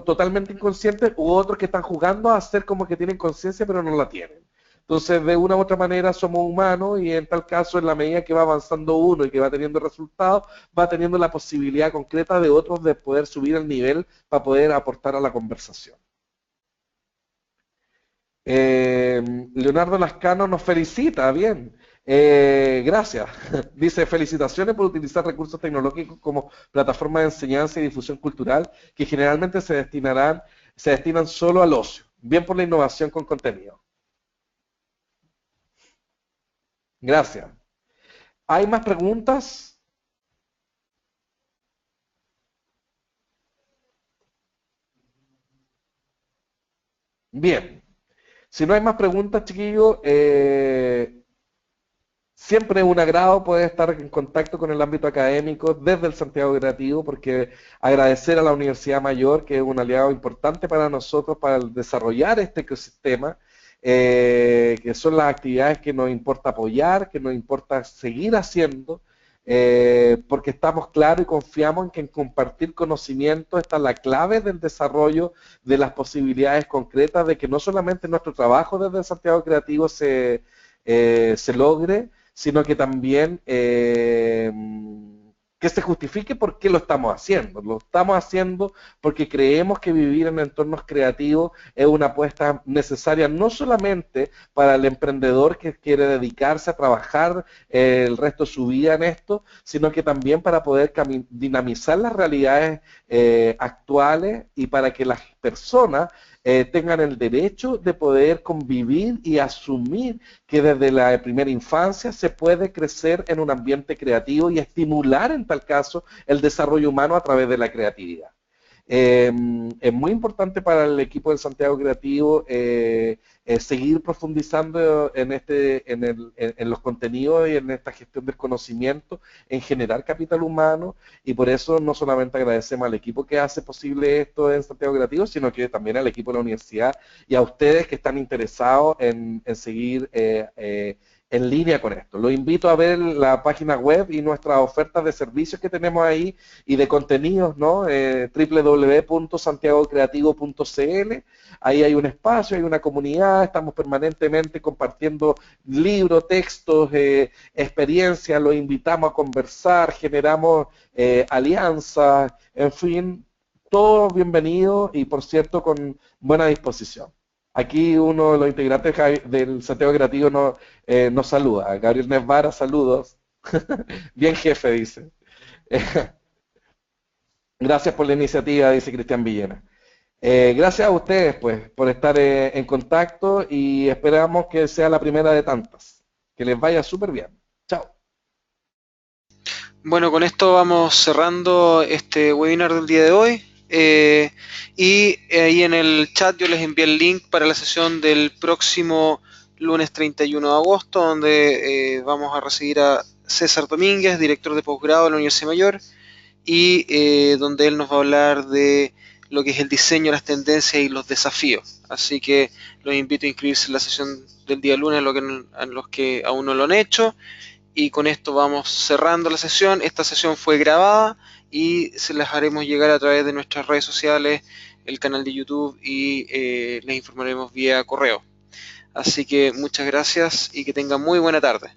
totalmente inconscientes u otros que están jugando a hacer como que tienen conciencia pero no la tienen. Entonces, de una u otra manera somos humanos y en tal caso, en la medida que va avanzando uno y que va teniendo resultados, va teniendo la posibilidad concreta de otros de poder subir el nivel para poder aportar a la conversación. Leonardo Lascano nos felicita, bien. Gracias. Dice, felicitaciones por utilizar recursos tecnológicos como plataforma de enseñanza y difusión cultural que generalmente se destinan solo al ocio. Bien por la innovación con contenido. Gracias. ¿Hay más preguntas? Bien. Si no hay más preguntas, chiquillos, siempre es un agrado poder estar en contacto con el ámbito académico desde el Santiago Creativo, porque agradecer a la Universidad Mayor, que es un aliado importante para nosotros para desarrollar este ecosistema, que son las actividades que nos importa apoyar, que nos importa seguir haciendo, porque estamos claros y confiamos en que en compartir conocimiento está la clave del desarrollo de las posibilidades concretas de que no solamente nuestro trabajo desde el Santiago Creativo se logre, sino que también que se justifique por qué lo estamos haciendo. Lo estamos haciendo porque creemos que vivir en entornos creativos es una apuesta necesaria no solamente para el emprendedor que quiere dedicarse a trabajar el resto de su vida en esto, sino que también para poder dinamizar las realidades actuales y para que las personas tengan el derecho de poder convivir y asumir que desde la primera infancia se puede crecer en un ambiente creativo y estimular en tal caso el desarrollo humano a través de la creatividad. Es muy importante para el equipo del Santiago Creativo seguir profundizando en los contenidos y en esta gestión del conocimiento, en generar capital humano, y por eso no solamente agradecemos al equipo que hace posible esto en Santiago Creativo, sino que también al equipo de la universidad y a ustedes que están interesados en seguir en línea con esto. Los invito a ver la página web y nuestras ofertas de servicios que tenemos ahí y de contenidos, ¿no? www.santiagocreativo.cl. Ahí hay un espacio, hay una comunidad, estamos permanentemente compartiendo libros, textos, experiencias, los invitamos a conversar, generamos alianzas, en fin, todos bienvenidos y por cierto con buena disposición. Aquí uno de los integrantes del Santiago Creativo nos saluda. Gabriel Nesvara, saludos. Bien jefe, dice. Gracias por la iniciativa, dice Cristian Villena. Gracias a ustedes, pues, por estar en contacto y esperamos que sea la primera de tantas. Que les vaya súper bien. Chao. Bueno, con esto vamos cerrando este webinar del día de hoy. Y ahí en el chat yo les envié el link para la sesión del próximo lunes 31 de agosto, donde vamos a recibir a César Domínguez, director de posgrado de la Universidad Mayor, y donde él nos va a hablar de lo que es el diseño, las tendencias y los desafíos. Así que los invito a inscribirse en la sesión del día lunes a los que aún no lo han hecho. Y con esto vamos cerrando la sesión. Esta sesión fue grabada y se las haremos llegar a través de nuestras redes sociales, el canal de YouTube y les informaremos vía correo. Así que muchas gracias y que tengan muy buena tarde.